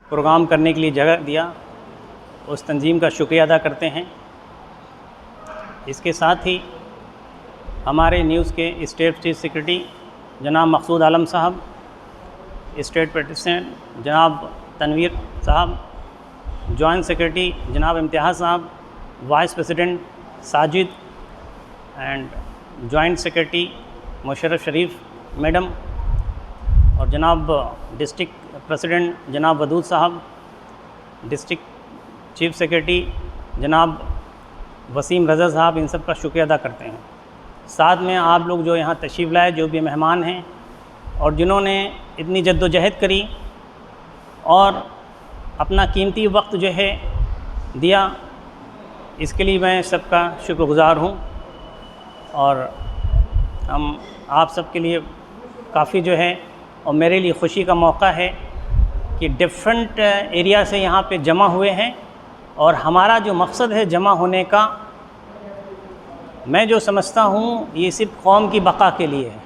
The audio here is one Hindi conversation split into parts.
प्रोग्राम करने के लिए जगह दिया, उस तंजीम का शुक्रिया अदा करते हैं। इसके साथ ही हमारे न्यूज़ के स्टेट चीफ सेक्रेटरी जनाब मकसूद आलम साहब, स्टेट प्रेसिडेंट जनाब तनवीर साहब, जॉइंट सेक्रेटरी जनाब इम्तियाज़ साहब, vice president Sajid and joint secretary Musharraf Sharif madam, और जनाब डिस्ट्रिक्ट प्रेसिडेंट जनाब वदूद साहब, डिस्ट्रिक्ट चीफ सेक्रेटरी जनाब वसीम रज़ा साहब, इन सब का शुक्रिया अदा करते हैं। साथ में आप लोग जो यहाँ तशरीफ़ लाए, जो भी मेहमान हैं और जिन्होंने इतनी जद्दोजहद करी और अपना कीमती वक्त जो है दिया, इसके लिए मैं सबका शुक्रगुज़ार हूँ। और हम आप सब के लिए काफ़ी जो है, और मेरे लिए ख़ुशी का मौका है कि डिफरेंट एरिया से यहाँ पे जमा हुए हैं, और हमारा जो मकसद है जमा होने का, मैं जो समझता हूँ ये सिर्फ कौम की बका के लिए है।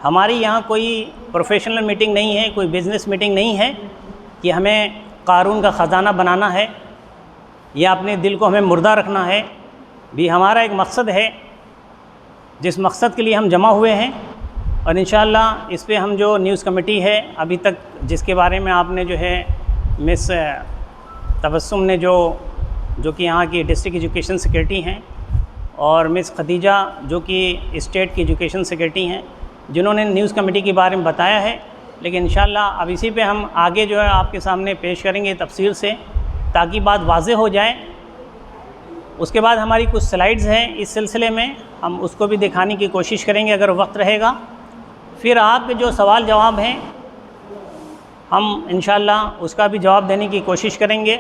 हमारी यहाँ कोई प्रोफेशनल मीटिंग नहीं है, कोई बिज़नेस मीटिंग नहीं है कि हमें कारून का ख़जाना बनाना है या अपने दिल को हमें मुर्दा रखना है। भी हमारा एक मकसद है, जिस मकसद के लिए हम जमा हुए हैं, और इंशाअल्लाह इस पे हम जो न्यूज़ कमेटी है अभी तक, जिसके बारे में आपने जो है मिस तबस्सुम ने जो कि यहाँ की डिस्ट्रिक्ट एजुकेशन सेक्रेटरी हैं, और मिस खदीजा जो कि स्टेट की एजुकेशन सेक्रेटरी हैं, जिन्होंने न्यूज़ कमेटी के बारे में बताया है। लेकिन इंशाअल्लाह अब इसी पे हम आगे जो है आपके सामने पेश करेंगे तफसील से, ताकि बात वाज़ेह हो जाए। उसके बाद हमारी कुछ स्लाइड्स हैं इस सिलसिले में, हम उसको भी दिखाने की कोशिश करेंगे अगर वक्त रहेगा। फिर आपके जो सवाल जवाब हैं हम इंशाअल्लाह उसका भी जवाब देने की कोशिश करेंगे।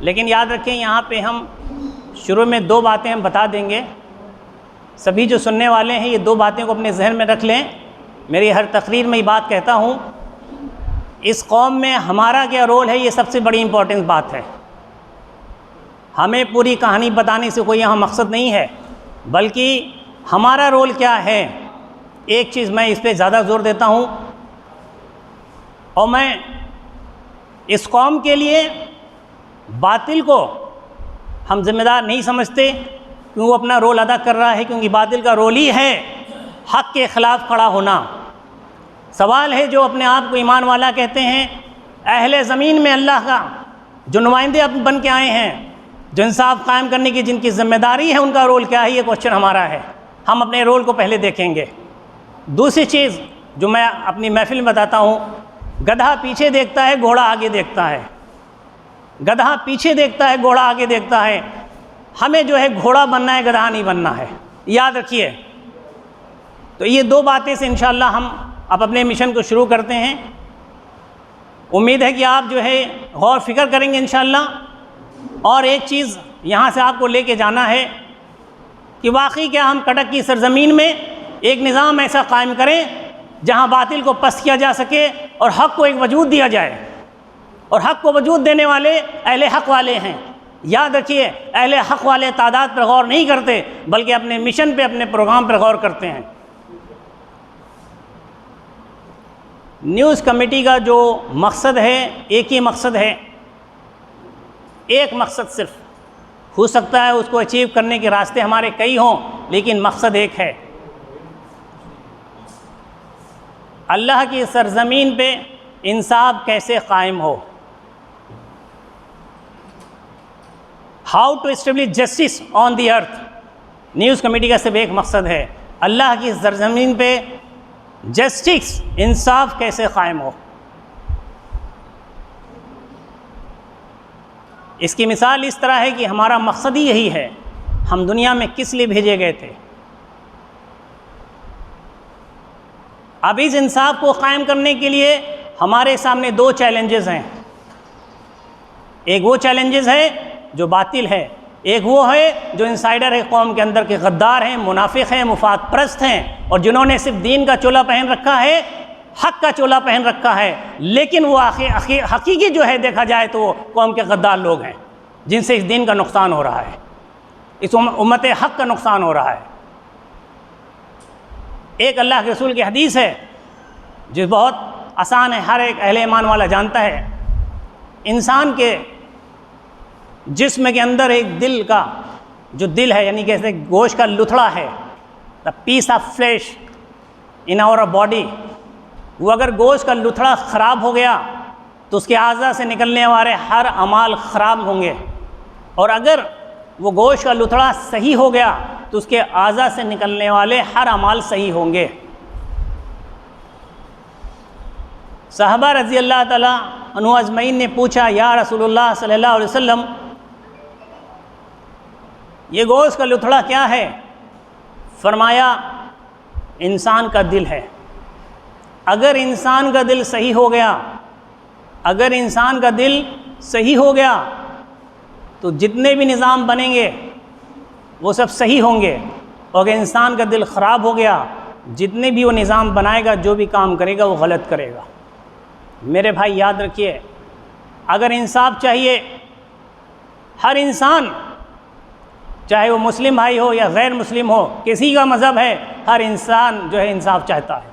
लेकिन याद रखें, यहाँ पे हम शुरू में दो बातें हम बता देंगे। सभी जो सुनने वाले हैं ये दो बातें को अपने जहन में रख लें। मेरी हर तकरीर में ये बात कहता हूँ, इस कौम में हमारा क्या रोल है, ये सबसे बड़ी इम्पोर्टेंट बात है। हमें पूरी कहानी बताने से कोई यहाँ मकसद नहीं है, बल्कि हमारा रोल क्या है। एक चीज़ मैं इस पर ज़्यादा ज़ोर देता हूँ, और मैं इस कौम के लिए बातिल को हम ज़िम्मेदार नहीं समझते, क्योंकि वो अपना रोल अदा कर रहा है, क्योंकि बातिल का रोल ही है हक़ के ख़िलाफ़ खड़ा होना। सवाल है, जो अपने आप को ईमान वाला कहते हैं, अहले ज़मीन में अल्लाह का जो नुमाइंदे बन के आए हैं, जो इंसाफ कायम करने की जिनकी ज़िम्मेदारी है, उनका रोल क्या है, ये क्वेश्चन हमारा है। हम अपने रोल को पहले देखेंगे। दूसरी चीज़ जो मैं अपनी महफिल में बताता हूँ, गधा पीछे देखता है, घोड़ा आगे देखता है। गधा पीछे देखता है, घोड़ा आगे देखता है। हमें जो है घोड़ा बनना है, गधा नहीं बनना है, याद रखिए। तो ये दो बातें से इंशाअल्लाह हम अब अपने मिशन को शुरू करते हैं। उम्मीद है कि आप जो है गौर फिक्र करेंगे इंशाअल्लाह। और एक चीज़ यहाँ से आपको लेके जाना है कि वाकई क्या हम कटक की सरज़मीन में एक निज़ाम ऐसा कायम करें जहाँ बातिल को पस्त किया जा सके और हक़ को एक वजूद दिया जाए। और हक़ को वजूद देने वाले अहले हक़ वाले हैं। याद रखिए, अहले हक़ वाले तादाद पर गौर नहीं करते, बल्कि अपने मिशन पे, अपने प्रोग्राम पर गौर करते हैं। न्यूज़ कमेटी का जो मकसद है, एक ही मकसद है, एक मकसद सिर्फ। हो सकता है उसको अचीव करने के रास्ते हमारे कई हों, लेकिन मकसद एक है, अल्लाह की सरज़मीन पे इंसाफ कैसे कायम हो। How to establish justice on the earth. News committee का सिर्फ एक मकसद है, अल्लाह की सरज़मीन पे जस्टिस, इंसाफ कैसे कायम हो। इसकी मिसाल इस तरह है कि हमारा मकसद ही यही है। हम दुनिया में किस लिए भेजे गए थे। अब इस इंसाफ को कायम करने के लिए हमारे सामने दो चैलेंजेस हैं। एक वो चैलेंजेस है जो बातिल है, एक वो है जो इंसाइडर है, कौम के अंदर के गद्दार हैं, मुनाफिक हैं, मुफाद परस्त हैं, और जिन्होंने सिर्फ दीन का चोला पहन रखा है, हक़ का चोला पहन रखा है, लेकिन वो हकीकी जो है देखा जाए तो वो कौम के गद्दार लोग हैं, जिनसे इस दीन का नुकसान हो रहा है, इस उम्मत हक़ का नुकसान हो रहा है। एक अल्लाह के रसूल की हदीस है जो बहुत आसान है, हर एक अहले ईमान वाला जानता है। इंसान के जिस्म के अंदर एक दिल का जो दिल है, यानी कैसे गोश्त का लुथड़ा है, the piece of flesh in our body, वो अगर गोश्त का लुथड़ा ख़राब हो गया तो उसके आज़ा से निकलने वाले हर अमाल ख़राब होंगे, और अगर वो गोश्त का लुथड़ा सही हो गया तो उसके आज़ा से निकलने वाले हर अमाल सही होंगे। सहाबा रज़ी अल्लाह ताला अन्हु अजमईन ने पूछा, या रसूलुल्लाह सल्लल्लाहु अलैहि वसल्लम, ये गोश्त का लुथड़ा क्या है? फरमाया, इंसान का दिल है। अगर इंसान का दिल सही हो गया, अगर इंसान का दिल सही हो गया तो जितने भी निज़ाम बनेंगे वो सब सही होंगे, और अगर इंसान का दिल ख़राब हो गया, जितने भी वो निज़ाम बनाएगा, जो भी काम करेगा, वो गलत करेगा। मेरे भाई याद रखिए, अगर इंसाफ चाहिए, हर इंसान, चाहे वो मुस्लिम भाई हो या गैर मुस्लिम हो, किसी का मज़हब है, हर इंसान जो है इंसाफ चाहता है।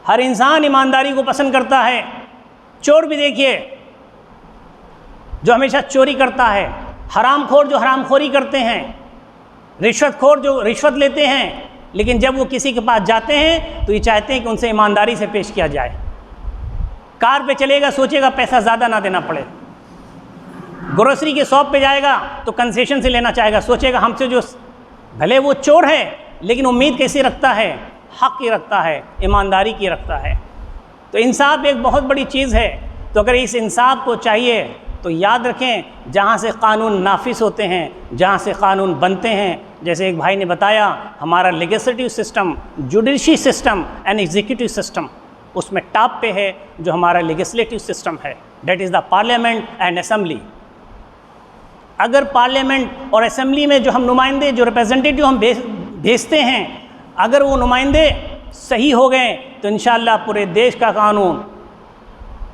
हर इंसान ईमानदारी को पसंद करता है। चोर भी देखिए, जो हमेशा चोरी करता है, हरामखोर जो हरामखोरी करते हैं, रिश्वतखोर जो रिश्वत लेते हैं, लेकिन जब वो किसी के पास जाते हैं तो ये चाहते हैं कि उनसे ईमानदारी से पेश किया जाए। कार पे चलेगा, सोचेगा पैसा ज़्यादा ना देना पड़े। ग्रोसरी के शॉप पे जाएगा तो कंसेशन से लेना चाहेगा, सोचेगा हमसे जो, भले वो चोर है लेकिन उम्मीद कैसे रखता है? हक़ की रखता है, ईमानदारी की रखता है। तो इंसाफ एक बहुत बड़ी चीज़ है। तो अगर इस इंसाफ को चाहिए तो याद रखें, जहाँ से कानून नाफिज होते हैं, जहाँ से कानून बनते हैं, जैसे एक भाई ने बताया, हमारा legislative system, judiciary system and executive system, उसमें टॉप पे है जो हमारा लेजिस्लेटिव सिस्टम है, that is the parliament and assembly. अगर पार्लियामेंट और असेंबली में जो हम नुमाइंदे, जो रिप्रेजेंटेटिव हम भेजते हैं, अगर वो नुमाइंदे सही हो गए तो इंशाअल्लाह पूरे देश का कानून,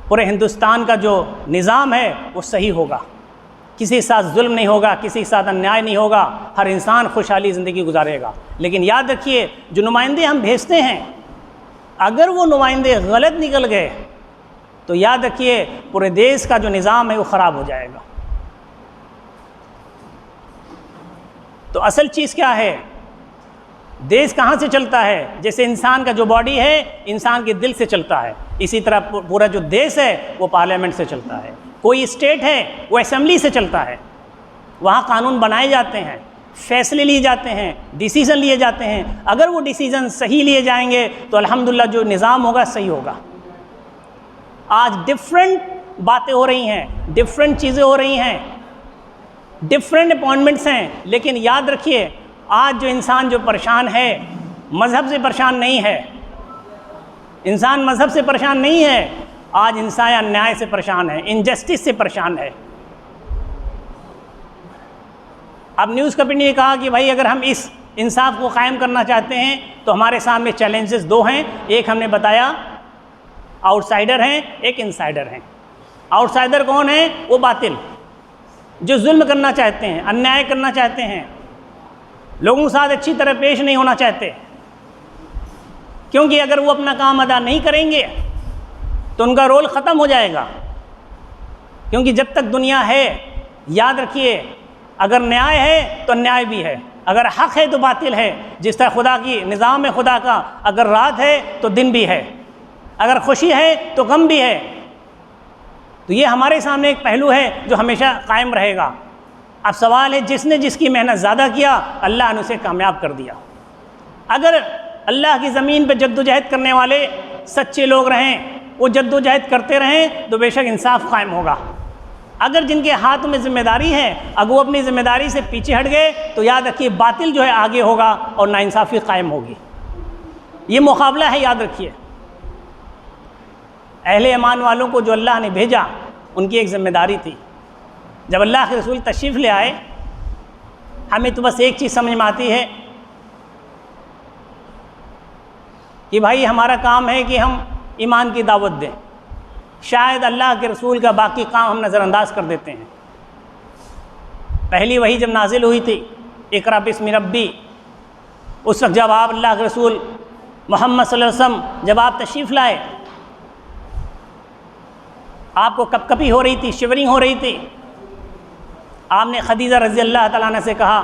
पूरे हिंदुस्तान का जो निज़ाम है वो सही होगा। किसी के साथ जुल्म नहीं होगा, किसी के साथ अन्याय नहीं होगा, हर इंसान खुशहाली ज़िंदगी गुजारेगा। लेकिन याद रखिए, जो नुमाइंदे हम भेजते हैं, अगर वो नुमाइंदे गलत निकल गए तो याद रखिए पूरे देश का जो निज़ाम है वो ख़राब हो जाएगा। तो असल चीज़ क्या है? देश कहाँ से चलता है? जैसे इंसान का जो बॉडी है, इंसान के दिल से चलता है, इसी तरह पूरा जो देश है वो पार्लियामेंट से चलता है। कोई स्टेट है वो असेंबली से चलता है, वहाँ कानून बनाए जाते हैं, फैसले लिए जाते हैं, डिसीज़न लिए जाते हैं। अगर वो डिसीज़न सही लिए जाएंगे तो अल्हम्दुलिल्लाह जो निज़ाम होगा सही होगा। आज डिफरेंट बातें हो रही हैं, डिफरेंट चीज़ें हो रही हैं, डिफरेंट अपॉइंटमेंट्स हैं, लेकिन याद रखिए, आज जो इंसान जो परेशान है, मज़हब से परेशान नहीं है। इंसान मज़हब से परेशान नहीं है, आज इंसान अन्याय से परेशान है, इनजस्टिस से परेशान है। अब न्यूज़ कंपनी ने कहा कि भाई अगर हम इस इंसाफ को कायम करना चाहते हैं तो हमारे सामने चैलेंजेस दो हैं। एक हमने बताया आउटसाइडर हैं, एक इनसाइडर हैं। आउटसाइडर कौन है? वो बातिल, जो जुल्म करना चाहते हैं, अन्याय करना चाहते हैं, लोगों के साथ अच्छी तरह पेश नहीं होना चाहते, क्योंकि अगर वो अपना काम अदा नहीं करेंगे तो उनका रोल ख़त्म हो जाएगा। क्योंकि जब तक दुनिया है, याद रखिए, अगर न्याय है तो अन्याय भी है, अगर हक़ है तो बातिल है। जिस तरह खुदा की निज़ाम है, खुदा का, अगर रात है तो दिन भी है, अगर खुशी है तो गम भी है। तो ये हमारे सामने एक पहलू है जो हमेशा कायम रहेगा। अब सवाल है, जिसने जिसकी मेहनत ज़्यादा किया, अल्लाह ने उसे कामयाब कर दिया। अगर अल्लाह की ज़मीन पर जद्दोजहद करने वाले सच्चे लोग रहें, वो जद्दोजहद करते रहें, तो बेशक इंसाफ कायम होगा। अगर जिनके हाथ में ज़िम्मेदारी है, अगर वो अपनी ज़िम्मेदारी से पीछे हट गए, तो याद रखिए बातिल जो है आगे होगा और नाइंसाफ़ी कायम होगी। ये मुकाबला है, याद रखिए। अहले ईमान वालों को जो अल्लाह ने भेजा, उनकी एक ज़िम्मेदारी थी। जब अल्लाह के रसूल तशरीफ़ ले आए, हमें तो बस एक चीज़ समझ में आती है कि भाई हमारा काम है कि हम ईमान की दावत दें। शायद अल्लाह के रसूल का बाकी काम हम नज़रअंदाज कर देते हैं। पहली वही जब नाजिल हुई थी, इक़रा बिस्मि रब्बी, उस वक्त जब आप अल्लाह के रसूल मोहम्मद सल्लल्लाहु अलैहि वसल्लम जब आप तशरीफ़ लाए, आपको कपकपी हो रही थी, शिवरिंग हो रही थी। आपने खदीजा रज़ी अल्लाह तआला अन्हा से कहा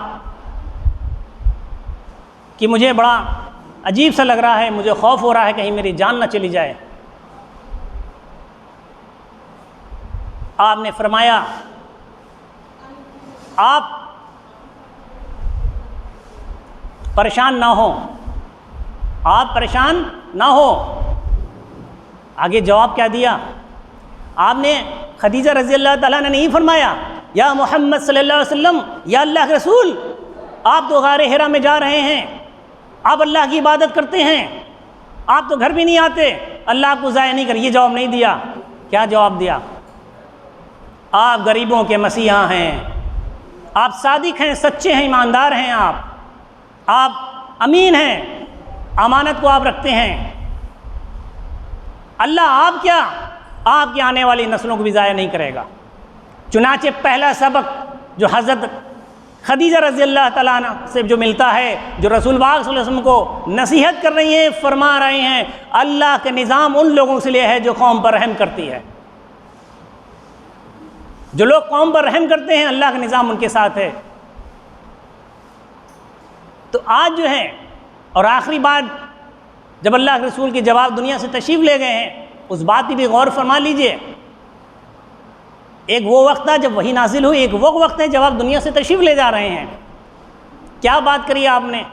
कि मुझे बड़ा अजीब सा लग रहा है, मुझे खौफ हो रहा है कहीं मेरी जान ना चली जाए। आपने फरमाया आप परेशान ना हो, आप परेशान ना हो। आगे जवाब क्या दिया आपने? खदीजा रज़ी अल्लाह तआला ने नहीं फरमाया या मोहम्मद सल्लल्लाहु अलैहि वसल्लम, या अल्लाह के रसूल, आप तो गारे हिरा में जा रहे हैं, आप अल्लाह की इबादत करते हैं, आप तो घर भी नहीं आते, अल्लाह आपको ज़ाया नहीं कर। ये जवाब नहीं दिया। क्या जवाब दिया? आप गरीबों के मसीहा हैं, आप सादिक हैं, सच्चे हैं, ईमानदार हैं, आप अमीन हैं, अमानत को आप रखते हैं। अल्लाह आप क्या, आपकी आने वाली नस्लों को भी ज़ाया नहीं करेगा। चुनाचे पहला सबक जो हज़रत खदीजा रज़ी अल्लाह तआला अन्हा से जो मिलता है, जो रसूल पाक सल्लल्लाहु अलैहि वसल्लम को नसीहत कर रही हैं, फरमा रहे हैं, अल्लाह के निज़ाम उन लोगों से लिए है जो कौम पर रहम करती है। जो लोग कौम पर रहम करते हैं, अल्लाह का निज़ाम उनके साथ है। तो आज जो है, और आखिरी बात, जब अल्लाह के रसूल के जवाब दुनिया से तशरीफ़ ले गए हैं, उस बात की भी गौर फरमा लीजिए। एक वो वक्त था जब वही नाजिल हुई, एक वो वक्त है जब आप दुनिया से तशरीफ़ ले जा रहे हैं। क्या बात करी आपने?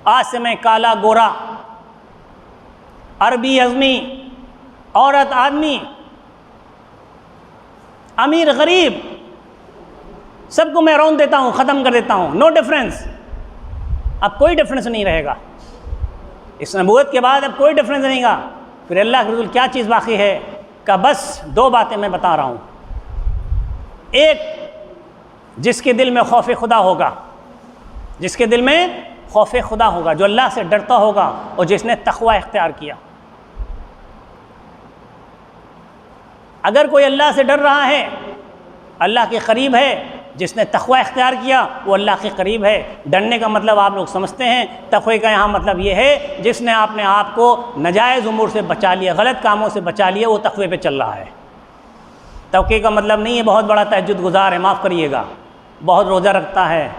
आज से मैं काला गोरा, अरबी अज़मी, औरत आदमी, अमीर गरीब, सबको मैं रौंद देता हूँ, ख़त्म कर देता हूँ, नो डिफरेंस। अब कोई डिफरेंस नहीं रहेगा इस नबूवत के बाद, अब कोई डिफरेंस नहीं रहेगा। फिर अल्लाह के रसूल क्या चीज़ बाकी है? का बस दो बातें मैं बता रहा हूँ। एक, जिसके दिल में खौफ खुदा होगा, जिसके दिल में खौफ खुदा होगा, जो अल्लाह से डरता होगा और जिसने तक़वा इख्तियार किया। अगर कोई अल्लाह से डर रहा है, अल्लाह के करीब है, जिसने तक़वा इख्तियार किया वो अल्लाह के करीब है। डरने का मतलब आप लोग समझते हैं, तक़वे का यहाँ मतलब ये है जिसने अपने आप को नाजायज़ उमूर से बचा लिया, गलत कामों से बचा लिया, वो तक़वे पे चल रहा है। तक़वे का मतलब नहीं है बहुत बड़ा तहज्जुद गुज़ार है, माफ़ करिएगा, बहुत रोज़ा रखता है,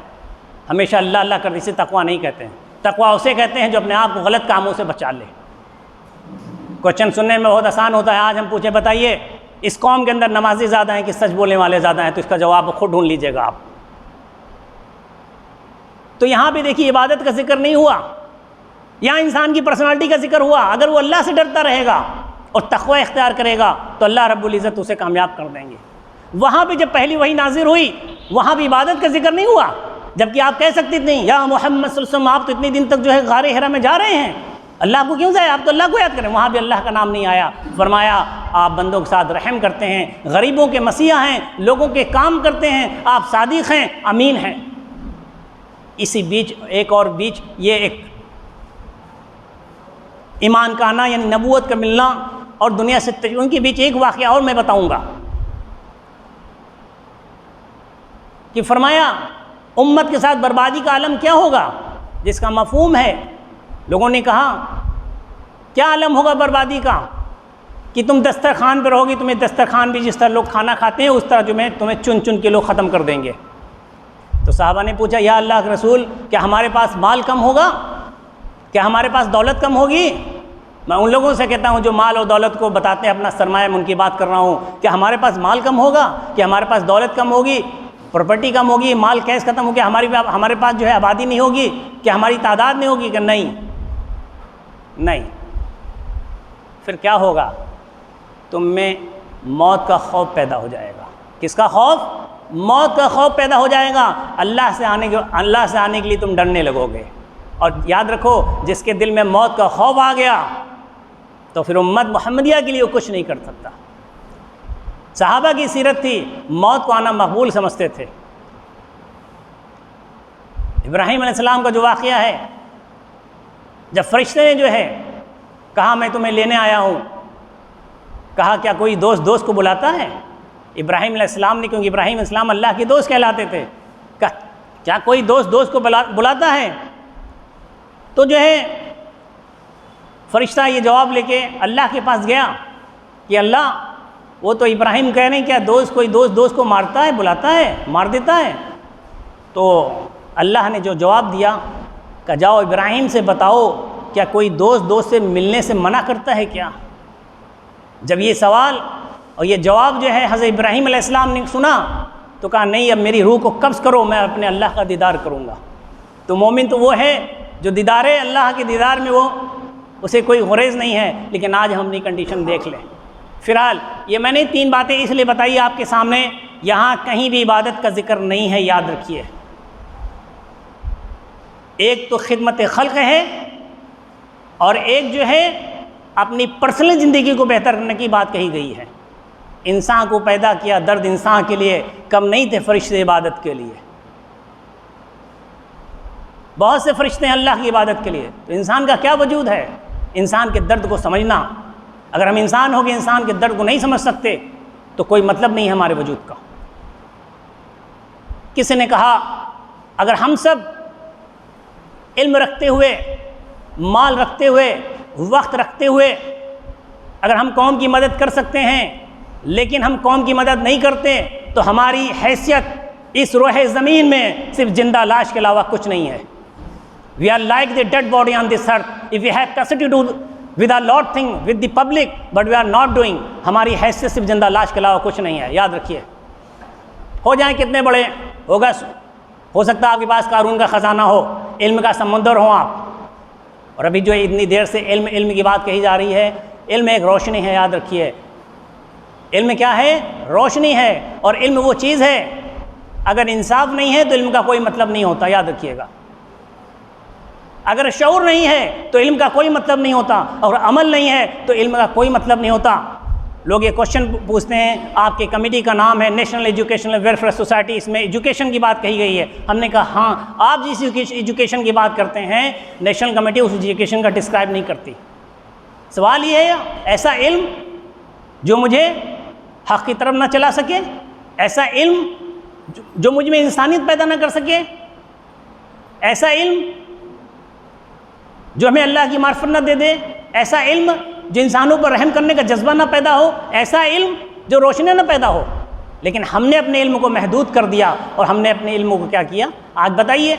हमेशा अल्लाह अल्लाह करने से तक़वा नहीं कहते हैं। तक़वा उसे कहते हैं जो अपने आप को गलत कामों से बचा ले। क्वेश्चन सुनने में बहुत आसान होता है। आज हम पूछे, बताइए इस कौम के अंदर नमाजी ज़्यादा हैं कि सच बोलने वाले ज़्यादा हैं? तो इसका जवाब खुद ढूंढ लीजिएगा आप। तो यहाँ पे देखिए, इबादत का जिक्र नहीं हुआ, यहाँ इंसान की पर्सनालिटी का जिक्र हुआ। अगर वो अल्लाह से डरता रहेगा और तक़वा इख्तियार करेगा तो अल्लाह रब्बुल इज़्ज़त उसे कामयाब कर देंगे। वहाँ पे जब पहली वही नाज़िल हुई, वहाँ भी इबादत का जिक्र नहीं हुआ, जबकि आप कह सकते नहीं, या मोहम्मद सल्लल्लाहु अलैहि वसल्लम, आप तो इतने दिन तक जो है गारे हिरा में जा रहे हैं, अल्लाह को क्यों जाए? आप तो अल्लाह को याद करें। वहाँ भी अल्लाह का नाम नहीं आया। फरमाया आप बंदों के साथ रहम करते हैं, गरीबों के मसीहा हैं, लोगों के काम करते हैं, आप सादिक हैं, अमीन हैं। इसी बीच एक और बीच, ये एक ईमान का आना यानी नबूवत का मिलना और दुनिया से उनके बीच एक वाक़या और मैं बताऊँगा कि फरमाया उम्मत के साथ बर्बादी का आलम क्या होगा, जिसका मफ़हूम है। लोगों ने कहा क्या आलम होगा बर्बादी का? कि तुम दस्तरखान पर रहोगी, तुम्हें दस्तरखान भी जिस तरह लोग खाना खाते हैं उस तरह जो मैं तुम्हें चुन चुन के लोग ख़त्म कर देंगे। तो साहबा ने पूछा, या अल्लाह के रसूल, क्या हमारे पास माल कम होगा? क्या हमारे पास दौलत कम होगी? मैं उन लोगों से कहता हूँ जो माल और दौलत को बताते हैं अपना सरमाया, मैं उनकी बात कर रहा हूँ। क्या हमारे पास माल कम होगा? क्या हमारे पास दौलत कम होगी? प्रॉपर्टी कम होगी? माल कैश ख़त्म हो गया? हमारे पास जो है आबादी नहीं होगी? क्या हमारी तादाद नहीं होगी? कि नहीं। फिर क्या होगा? तुम में मौत का खौफ पैदा हो जाएगा। किसका खौफ? मौत का खौफ पैदा हो जाएगा। अल्लाह से आने के लिए तुम डरने लगोगे। और याद रखो, जिसके दिल में मौत का खौफ आ गया तो फिर उम्मत मुहम्मदिया के लिए वो कुछ नहीं कर सकता। सहाबा की सीरत थी, मौत को आना मकबूल समझते थे। इब्राहीम अलैहिस्सलाम का जो वाक़या है, जब फरिश्ते ने जो है कहा मैं तुम्हें लेने आया हूँ, कहा क्या कोई दोस्त को बुलाता है? इब्राहीम अलैहिस्सलाम ने, क्योंकि इब्राहीम अलैहिस्सलाम अल्लाह के दोस्त कहलाते थे, कहा क्या कोई दोस्त को बुलाता है? तो जो है फरिश्ता ये जवाब लेके अल्लाह के पास गया कि अल्लाह वो तो इब्राहिम कह रहे हैं क्या कोई दोस्त को मारता है, बुलाता है, मार देता है? तो अल्लाह ने जो जवाब दिया कि जाओ इब्राहिम से बताओ क्या कोई दोस्त से मिलने से मना करता है क्या? जब ये सवाल और ये जवाब जो है हज़रत इब्राहिम अलैहिस्सलाम ने सुना तो कहा नहीं, अब मेरी रूह को कब्ज़ करो, मैं अपने अल्लाह का दीदार करूँगा। तो मोमिन तो वो है जो दीदार अल्लाह के दीदार में वो उसे कोई गुरेज़ नहीं है। लेकिन आज हम अपनी कंडीशन देख लें। फ़िलहाल ये मैंने 3 बातें इसलिए बताई आपके सामने, यहाँ कहीं भी इबादत का जिक्र नहीं है, याद रखिए। एक तो खिदमत खल्क़ है और एक जो है अपनी पर्सनल ज़िंदगी को बेहतर करने की बात कही गई है। इंसान को पैदा किया दर्द इंसान के लिए, कम नहीं थे फरिश्ते इबादत के लिए। बहुत से फरिश्ते हैं अल्लाह की इबादत के लिए। तो इंसान का क्या वजूद है? इंसान के दर्द को समझना। अगर हम इंसान हो गए इंसान के दर्द को नहीं समझ सकते तो कोई मतलब नहीं है हमारे वजूद का। किसी ने कहा अगर हम सब इल्म रखते हुए, माल रखते हुए, वक्त रखते हुए अगर हम कौम की मदद कर सकते हैं लेकिन हम कौम की मदद नहीं करते तो हमारी हैसियत इस रोहे ज़मीन में सिर्फ जिंदा लाश के अलावा कुछ नहीं है। We are like the dead body on this earth if we have capacity to with a lot thing with the public but we are not doing. हमारी हैसियत सिर्फ जिंदा लाश के अलावा कुछ नहीं है, याद रखिए। हो जाए कितने बड़े होगा, हो सकता है आपके पास कारून का ख़जाना हो, इल्म का समंदर हो आप। और अभी जो इतनी देर से इल्म की बात कही जा रही है, इल्म एक रोशनी है, याद रखिए। इल्म क्या है? रोशनी है। और इल्म वो चीज़ है, अगर इंसाफ नहीं है तो इल्म का कोई मतलब नहीं होता, याद रखिएगा। अगर शऊर नहीं है तो इल्म का कोई मतलब नहीं होता, और अमल नहीं है तो इल्म का कोई मतलब नहीं होता। लोग ये क्वेश्चन पूछते हैं, आपके कमेटी का नाम है नेशनल एजुकेशनल वेलफेयर सोसाइटी, इसमें एजुकेशन की बात कही गई है। हमने कहा हाँ, आप जिस एजुकेशन की बात करते हैं नेशनल कमेटी उस एजुकेशन का डिस्क्राइब नहीं करती। सवाल ये है ऐसा इल्म जो मुझे हक़ की तरफ ना चला सके, ऐसा इल्म जो मुझ में इंसानियत पैदा ना कर सके, ऐसा इल्म जो हमें अल्लाह की मार्फत ना दे दे, ऐसा इल्म जो इंसानों पर रहम करने का जज्बा ना पैदा हो, ऐसा इल्म जो रोशनी ना पैदा हो। लेकिन हमने अपने इल्म को महदूद कर दिया और हमने अपने इल्म को क्या किया? आज बताइए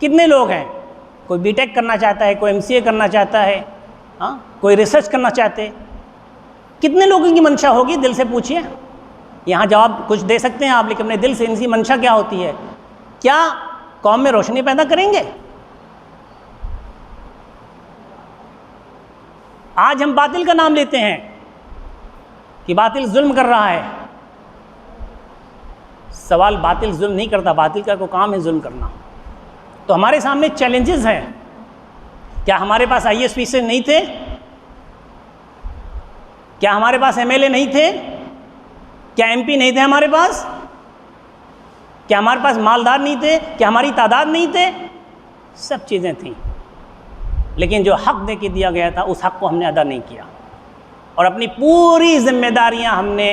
कितने लोग हैं, कोई बीटेक करना चाहता है, कोई एमसीए करना चाहता है, हाँ, कोई रिसर्च करना चाहते हैं। कितने लोगों की मंशा होगी? दिल से पूछिए। यहाँ जवाब कुछ दे सकते हैं आप, लेकिन अपने दिल से इनकी मंशा क्या होती है? क्या कौम में रोशनी पैदा करेंगे? आज हम बातिल का नाम लेते हैं कि बातिल जुल्म कर रहा है। सवाल बातिल जुल्म नहीं करता, बातिल का कोई काम है जुल्म करना। तो हमारे सामने चैलेंजेस हैं। क्या हमारे पास आईएएस ऑफिसर नहीं थे? क्या हमारे पास एमएलए नहीं थे? क्या एमपी नहीं थे हमारे पास? क्या हमारे पास मालदार नहीं थे? क्या हमारी तादाद नहीं थे? सब चीज़ें थीं, लेकिन जो हक़ दे के दिया गया था उस हक़ को हमने अदा नहीं किया और अपनी पूरी जिम्मेदारियां हमने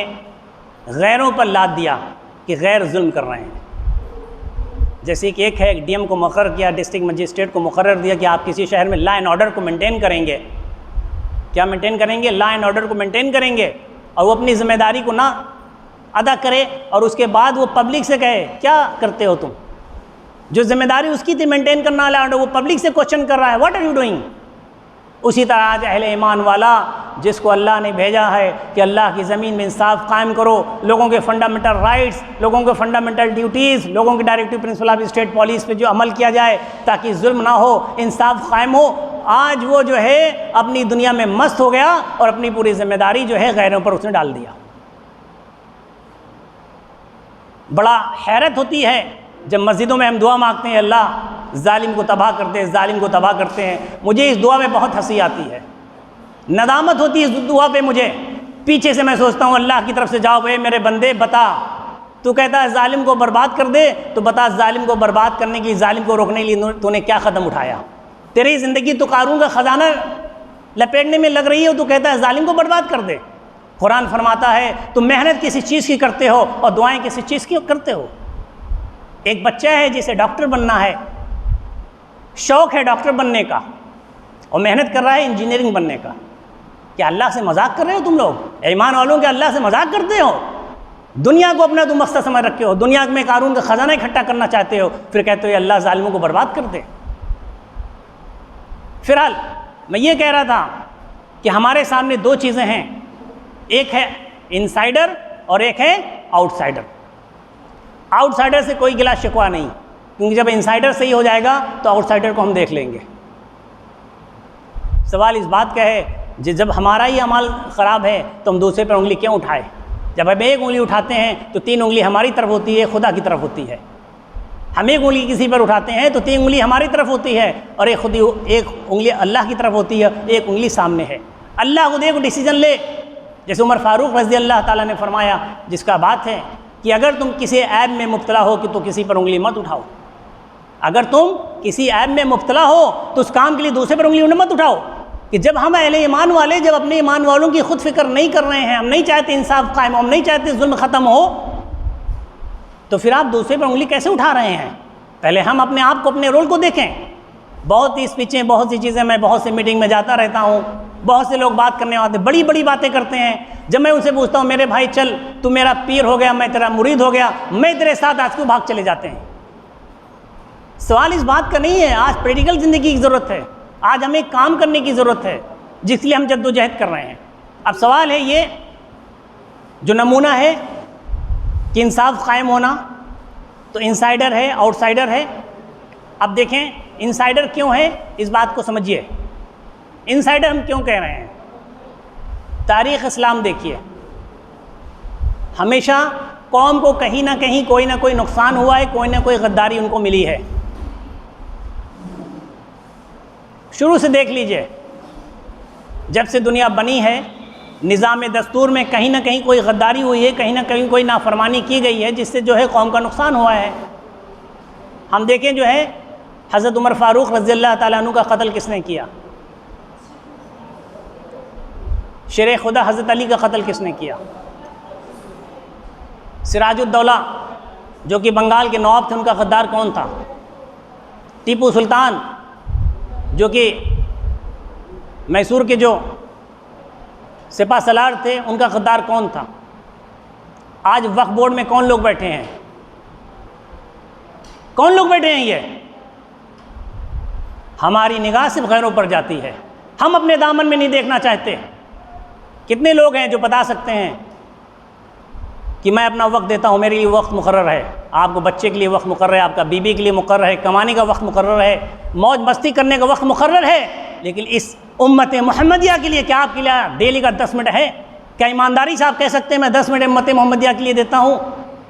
गैरों पर लाद दिया कि गैर जुल्म कर रहे हैं। जैसे कि एक है, एक डीएम को मुकर्रर किया, डिस्ट्रिक्ट मजिस्ट्रेट को मुकर्रर दिया कि आप किसी शहर में लॉ एंड ऑर्डर को मेंटेन करेंगे। क्या मेंटेन करेंगे? लॉ एंड ऑर्डर को मेंटेन करेंगे। और वो अपनी ज़िम्मेदारी को ना अदा करे और उसके बाद वो पब्लिक से कहे क्या करते हो तुम? जो जिम्मेदारी उसकी थी मेंटेन करना लॉ एंड ऑर्डर, वो पब्लिक से क्वेश्चन कर रहा है, व्हाट आर यू डूइंग? उसी तरह आज अहले ईमान वाला जिसको अल्लाह ने भेजा है कि अल्लाह की ज़मीन में इंसाफ कायम करो, लोगों के फंडामेंटल राइट्स, लोगों के फंडामेंटल ड्यूटीज़, लोगों के directive principle of state policy पे जो अमल किया जाए ताकि जुल्म ना हो, इंसाफ कायम हो, आज वो जो है अपनी दुनिया में मस्त हो गया और अपनी पूरी जिम्मेदारी जो है गैरों पर उसने डाल दिया। बड़ा हैरत होती है जब मस्जिदों में हम दुआ मांगते हैं, अल्लाह जालिम को तबाह करते हैं, जालिम को तबाह करते हैं। मुझे इस दुआ में बहुत हंसी आती है, नदामत होती है इस दुआ पे। मुझे पीछे से मैं सोचता हूँ अल्लाह की तरफ से, जाओ भाई मेरे बंदे बता, तू कहता है जालिम को बर्बाद कर दे, तो बता जालिम को बर्बाद करने की, जालिम को रोकने के लिए तूने क्या कदम उठाया? तेरी ज़िंदगी तो कारून का ख़जाना लपेटने में लग रही है, तो कहता है जालिम को बर्बाद कर दे। कुरान फरमाता है तुम मेहनत किसी चीज़ की करते हो और दुआएं किसी चीज़ की करते हो। एक बच्चा है जिसे डॉक्टर बनना है, शौक़ है डॉक्टर बनने का, और मेहनत कर रहा है इंजीनियरिंग बनने का। क्या अल्लाह से मजाक कर रहे हो तुम लोग? ईमान वालों के अल्लाह से मजाक करते हो? दुनिया को अपना तुम मकसद समझ रखे हो, दुनिया में कारून का खजाना इकट्ठा करना चाहते हो, फिर कहते हो अल्लाह जालिमों को बर्बाद कर दे। फिलहाल मैं ये कह रहा था कि हमारे सामने दो चीज़ें हैं, एक है इनसाइडर और एक है आउटसाइडर। आउटसाइडर से कोई गिला शिकवा नहीं, क्योंकि जब इनसाइडर सही हो जाएगा तो आउटसाइडर को हम देख लेंगे। सवाल इस बात का है जब हमारा ही अमल ख़राब है तो हम दूसरे पर उंगली क्यों उठाए? जब हम एक उंगली उठाते हैं तो 3 उंगली हमारी तरफ होती है, खुदा की तरफ होती है। हम एक उंगली किसी पर उठाते हैं तो 3 उंगली हमारी तरफ होती है और एक उंगली अल्लाह की तरफ होती है, एक उंगली सामने है। अल्लाह को देखो डिसीजन ले, जैसे उमर फारूक रज़ी अल्लाह ताला ने फरमाया, जिसका बात है कि अगर तुम किसी ऐब में मुब्तला हो कि तो किसी पर उंगली मत उठाओ। अगर तुम किसी ऐब में मुब्तला हो तो उस काम के लिए दूसरे पर उंगली मत उठाओ। कि जब हम अहले ईमान वाले जब अपने ईमान वालों की खुद फिक्र नहीं कर रहे हैं, हम नहीं चाहते इंसाफ कायम, हम नहीं चाहते जुल्म ख़त्म हो, तो फिर आप दूसरे पर उंगली कैसे उठा रहे हैं? पहले हम अपने आप को, अपने रोल को देखें। बहुत ही स्पीचें, बहुत सी चीज़ें, मैं बहुत से मीटिंग में जाता रहता हूँ, बहुत से लोग बात करने आते, बड़ी बड़ी बातें करते हैं। जब मैं उनसे पूछता हूँ मेरे भाई चल तू मेरा पीर हो गया, मैं तेरा मुरीद हो गया, मैं तेरे साथ आज क्यों भाग चले जाते हैं? सवाल इस बात का नहीं है। आज प्रैक्टिकल ज़िंदगी की ज़रूरत है, आज हमें काम करने की ज़रूरत है, जिसलिए हम जद्दोजहद कर रहे हैं। अब सवाल है ये जो नमूना है कि इंसाफ कायम होना, तो इनसाइडर है, आउटसाइडर है। अब देखें इनसाइडर क्यों है, इस बात को समझिए। इनसाइडर हम क्यों कह रहे हैं? तारीख़ इस्लाम देखिए, हमेशा कौम को कहीं ना कहीं कोई ना कोई नुकसान हुआ है, कोई ना कोई गद्दारी उनको मिली है। शुरू से देख लीजिए, जब से दुनिया बनी है, निज़ाम दस्तूर में कहीं ना कहीं कोई गद्दारी हुई है, कहीं ना कहीं कोई नाफरमानी की गई है, जिससे जो है कौम का नुकसान हुआ है। हम देखें जो है हज़रत उमर फ़ारूक रज़ी अल्लाह ताला अन्हु का कत्ल किसने किया? शेर खुदा हज़रत अली का कत्ल किसने किया? सिराजुद्दौला जो कि बंगाल के नवाब थे, उनका गद्दार कौन था? टीपू सुल्तान जो कि मैसूर के जो सिपा सलार थे, उनका गद्दार कौन था? आज वक्फ बोर्ड में कौन लोग बैठे हैं? कौन लोग बैठे हैं? ये हमारी निगाह सिर्फ गैरों पर जाती है, हम अपने दामन में नहीं देखना चाहते। कितने लोग हैं जो बता सकते हैं कि मैं अपना वक्त देता हूँ, मेरे लिए वक्त मुकर्रर है, आपको बच्चे के लिए वक्त मुकर्रर है, आपका बीबी के लिए मुकर्रर है, कमाने का वक्त मुकर्रर है, मौज मस्ती करने का वक्त मुकर्रर है, लेकिन इस उम्मत मोहम्मदिया के लिए क्या आपके लिए डेली का 10 मिनट है? क्या ईमानदारी से आप कह सकते हैं मैं 10 मिनट उम्मत मोहम्मदिया के लिए देता हूँ?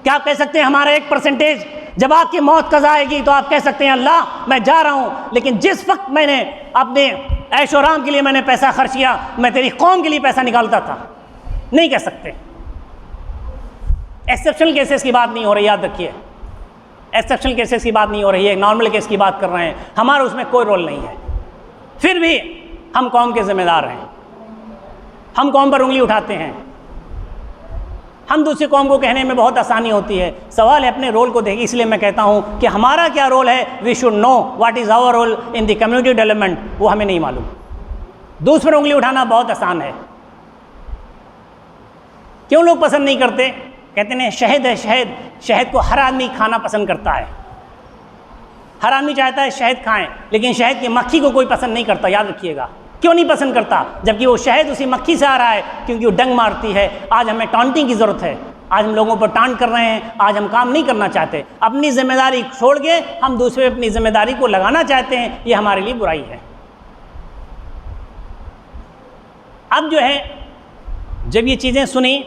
क्या आप कह सकते हैं हमारा 1% जब आपकी मौत कज़ा आएगी तो आप कह सकते हैं अल्लाह मैं जा रहा हूँ, लेकिन जिस वक्त मैंने अपने ऐशो आराम के लिए मैंने पैसा खर्च किया, मैं तेरी कौम के लिए पैसा निकालता था? नहीं कह सकते। एक्सेप्शनल केसेस की बात नहीं हो रही, याद रखिए, एक्सेप्शनल केसेस की बात नहीं हो रही है, नॉर्मल केस की बात कर रहे हैं। हमारा उसमें कोई रोल नहीं है, फिर भी हम कौम के ज़िम्मेदार हैं, हम कौम पर उंगली उठाते हैं। हम दूसरी कौम को कहने में बहुत आसानी होती है, सवाल है अपने रोल को देखिए। इसलिए मैं कहता हूँ कि हमारा क्या रोल है, we should know what is our role in the community development, वो हमें नहीं मालूम। दूसरे पर उंगली उठाना बहुत आसान है। क्यों लोग पसंद नहीं करते? कहते हैं शहद है, शहद, शहद को हर आदमी खाना पसंद करता है, हर आदमी चाहता है शहद खाएं, लेकिन शहद की मक्खी को कोई पसंद नहीं करता। याद रखिएगा, क्यों नहीं पसंद करता? जबकि वो शहद उसी मक्खी से आ रहा है, क्योंकि वो डंग मारती है। आज हमें टांटिंग की ज़रूरत है, आज हम लोगों पर टांट कर रहे हैं, आज हम काम नहीं करना चाहते, अपनी जिम्मेदारी छोड़ के हम दूसरे अपनी जिम्मेदारी को लगाना चाहते हैं, ये हमारे लिए बुराई है। अब जो है जब ये चीज़ें सुनी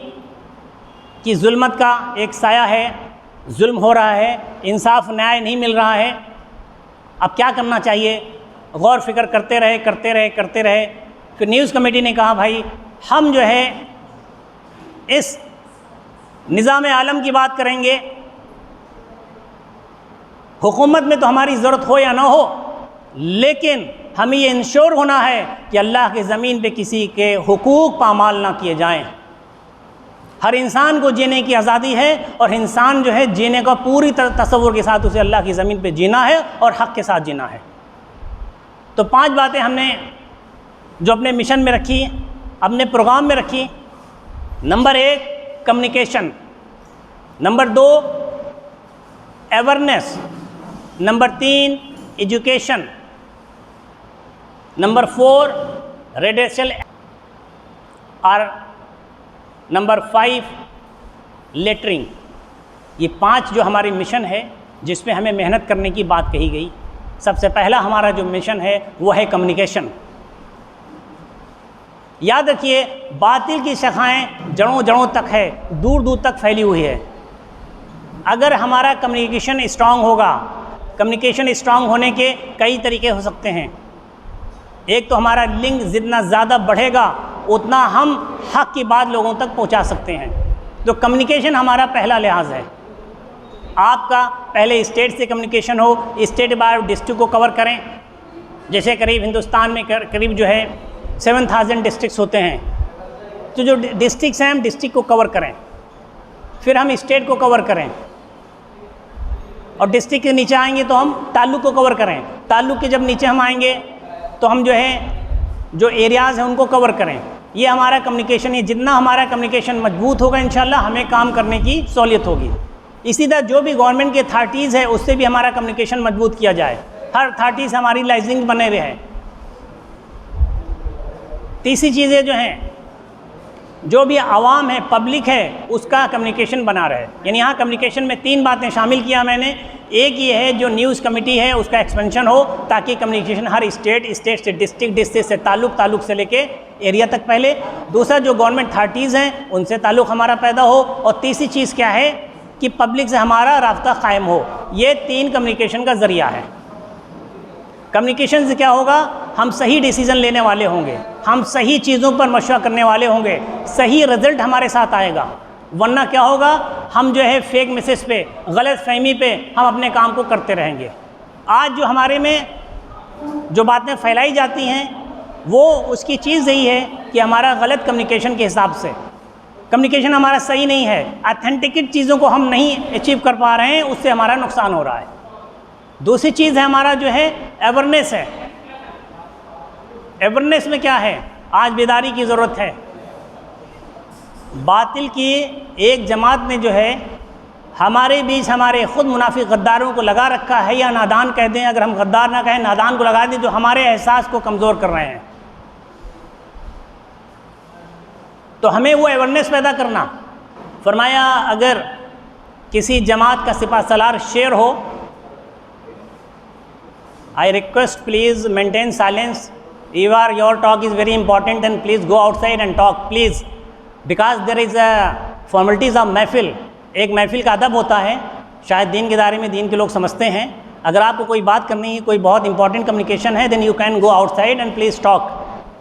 कि जुल्मत का एक साया है, जुल्म हो रहा है, इंसाफ न्याय नहीं मिल रहा है, अब क्या करना चाहिए? गौर फिक्र करते रहे। फिर न्यूज़ कमेटी ने कहा भाई हम जो है इस निज़ाम आलम की बात करेंगे, हुकूमत में तो हमारी ज़रूरत हो या ना हो, लेकिन हमें ये इंश्योर होना है कि अल्लाह की ज़मीन पे किसी के हुकूक पामाल ना किए जाएं। हर इंसान को जीने की आज़ादी है और इंसान जो है जीने का पूरी तसव्वुर के साथ उसे अल्लाह की ज़मीन पे जीना है और हक़ के साथ जीना है। तो 5 बातें हमने जो अपने मिशन में रखी, अपने प्रोग्राम में रखी। Number 1 communication, number 2 awareness, number 3 education, number 4 radial और नंबर 5 लेटरिंग। ये 5 जो हमारे मिशन है जिसमें हमें मेहनत करने की बात कही गई। सबसे पहला हमारा जो मिशन है वो है कम्युनिकेशन। याद रखिए, बातिल की शाखाएं जड़ों जड़ों तक है, दूर दूर तक फैली हुई है। अगर हमारा कम्युनिकेशन स्ट्रांग होगा, कम्युनिकेशन स्ट्रांग होने के कई तरीके हो सकते हैं। एक तो हमारा लिंक जितना ज़्यादा बढ़ेगा उतना हम हक की बात लोगों तक पहुंचा सकते हैं। तो कम्युनिकेशन हमारा पहला लिहाज है। आपका पहले स्टेट से कम्युनिकेशन हो, स्टेट बाय डिस्ट्रिक्ट को कवर करें। जैसे करीब हिंदुस्तान में करीब जो है 7000 डिस्ट्रिक्ट्स होते हैं, तो जो डिस्ट्रिक्ट्स हैं हम डिस्ट्रिक्ट को कवर करें, फिर हम स्टेट को कवर करें, और डिस्ट्रिक्ट के नीचे आएंगे तो हम ताल्लुक को कवर करें। ताल्लुक के जब नीचे हम आएंगे तो हम जो है जो एरियाज़ हैं उनको कवर करें। ये हमारा कम्युनिकेशन है। जितना हमारा कम्युनिकेशन मजबूत होगा इंशाल्लाह हमें काम करने की सहूलियत होगी। इसी तरह जो भी गवर्नमेंट के अथॉरिटीज़ है उससे भी हमारा कम्युनिकेशन मजबूत किया जाए, हर अथॉरिटी से हमारी लाइजिंग बने रहे। तीसरी चीज़ें जो हैं, जो भी आवाम है, पब्लिक है, उसका कम्युनिकेशन बना रहे। यानी यहाँ कम्युनिकेशन में 3 बातें शामिल किया मैंने। एक ये है जो न्यूज़ कमेटी है उसका एक्सपेंशन हो, ताकि कम्युनिकेशन हर स्टेट से डिस्ट्रिक्ट, डिस्ट्रिक्ट से ताल्लुक से लेके एरिया तक पहले। दूसरा जो गवर्नमेंट अथॉरिटीज़ हैं उनसे ताल्लुक़ हमारा पैदा हो, और तीसरी चीज़ क्या है कि पब्लिक से हमारा राब्ता कायम हो। ये 3 कम्युनिकेशन का ज़रिया है। कम्युनिकेशन से क्या होगा, हम सही डिसीज़न लेने वाले होंगे, हम सही चीज़ों पर मशवरा करने वाले होंगे, सही रिज़ल्ट हमारे साथ आएगा। वरना क्या होगा, हम जो है फेक मैसेज पे, गलत फहमी पे हम अपने काम को करते रहेंगे। आज जो हमारे में जो बातें फैलाई जाती हैं वो उसकी चीज़ यही है कि हमारा गलत कम्युनिकेशन के हिसाब से कम्युनिकेशन हमारा सही नहीं है, ऑथेंटिक चीज़ों को हम नहीं अचीव कर पा रहे हैं, उससे हमारा नुकसान हो रहा है। दूसरी चीज़ है हमारा जो है अवेयरनेस है। अवेयरनेस में क्या है, आज बेदारी की ज़रूरत है। बातिल की एक जमात ने जो है हमारे बीच हमारे ख़ुद मुनाफिक गद्दारों को लगा रखा है, या नादान कह दें, अगर हम गद्दार ना कहें, नादान को लगा दें, जो हमारे एहसास को कमज़ोर कर रहे हैं। तो हमें वो अवेयरनेस पैदा करना। फरमाया अगर किसी जमात का सिपा सलार शेर हो, I request please maintain silence. Your talk is very important and please go outside and talk please, because there is a formalities of महफिल। एक महफिल का अदब होता है, शायद दीन के दायरे में दीन के लोग समझते हैं। अगर आपको कोई बात करनी है, कोई बहुत इंपॉर्टेंट कम्युनिकेशन है, then you can go outside and please talk,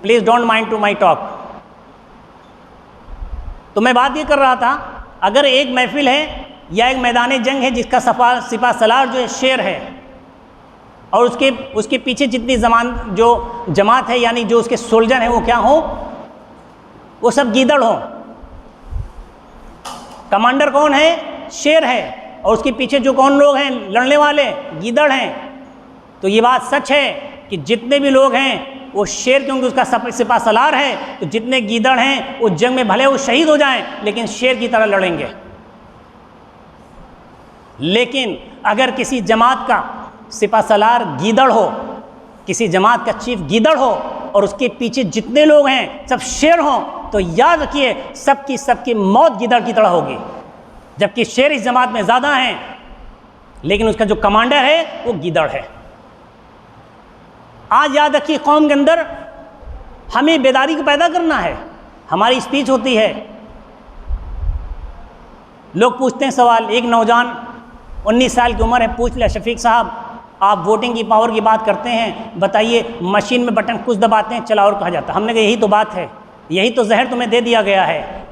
please don't mind to my talk. तो मैं बात ये कर रहा था, अगर एक महफिल है या एक मैदान जंग है जिसका सिपा सलार जो है शेर है, और उसके पीछे जितनी जो जमात है, यानी जो उसके सोल्जर हैं वो क्या हो, वो सब गीदड़ हो। कमांडर कौन है, शेर है, और उसके पीछे जो कौन लोग हैं लड़ने वाले, गीदड़ हैं। तो ये बात सच है कि जितने भी लोग हैं वो शेर, क्योंकि उसका सिपा सलार है, तो जितने गीदड़ हैं वो जंग में भले वो शहीद हो जाएं लेकिन शेर की तरह लड़ेंगे। लेकिन अगर किसी जमात का सिपा सलार गीदड़ हो, किसी जमात का चीफ गीदड़ हो, और उसके पीछे जितने लोग हैं सब शेर हों, तो याद रखिए सबकी मौत गीदड़ की तरह होगी। जबकि शेर इस जमात में ज़्यादा हैं, लेकिन उसका जो कमांडर है वो गीदड़ है। आज याद रखिए, कौम के अंदर हमें बेदारी को पैदा करना है। हमारी स्पीच होती है, लोग पूछते हैं सवाल, एक नौजवान 19 साल की उम्र है, पूछ लिया, शफीक साहब आप वोटिंग की पावर की बात करते हैं, बताइए मशीन में बटन कुछ दबाते हैं, चला और कहा जाता। हमने कहा यही तो बात है, यही तो जहर तुम्हें दे दिया गया है,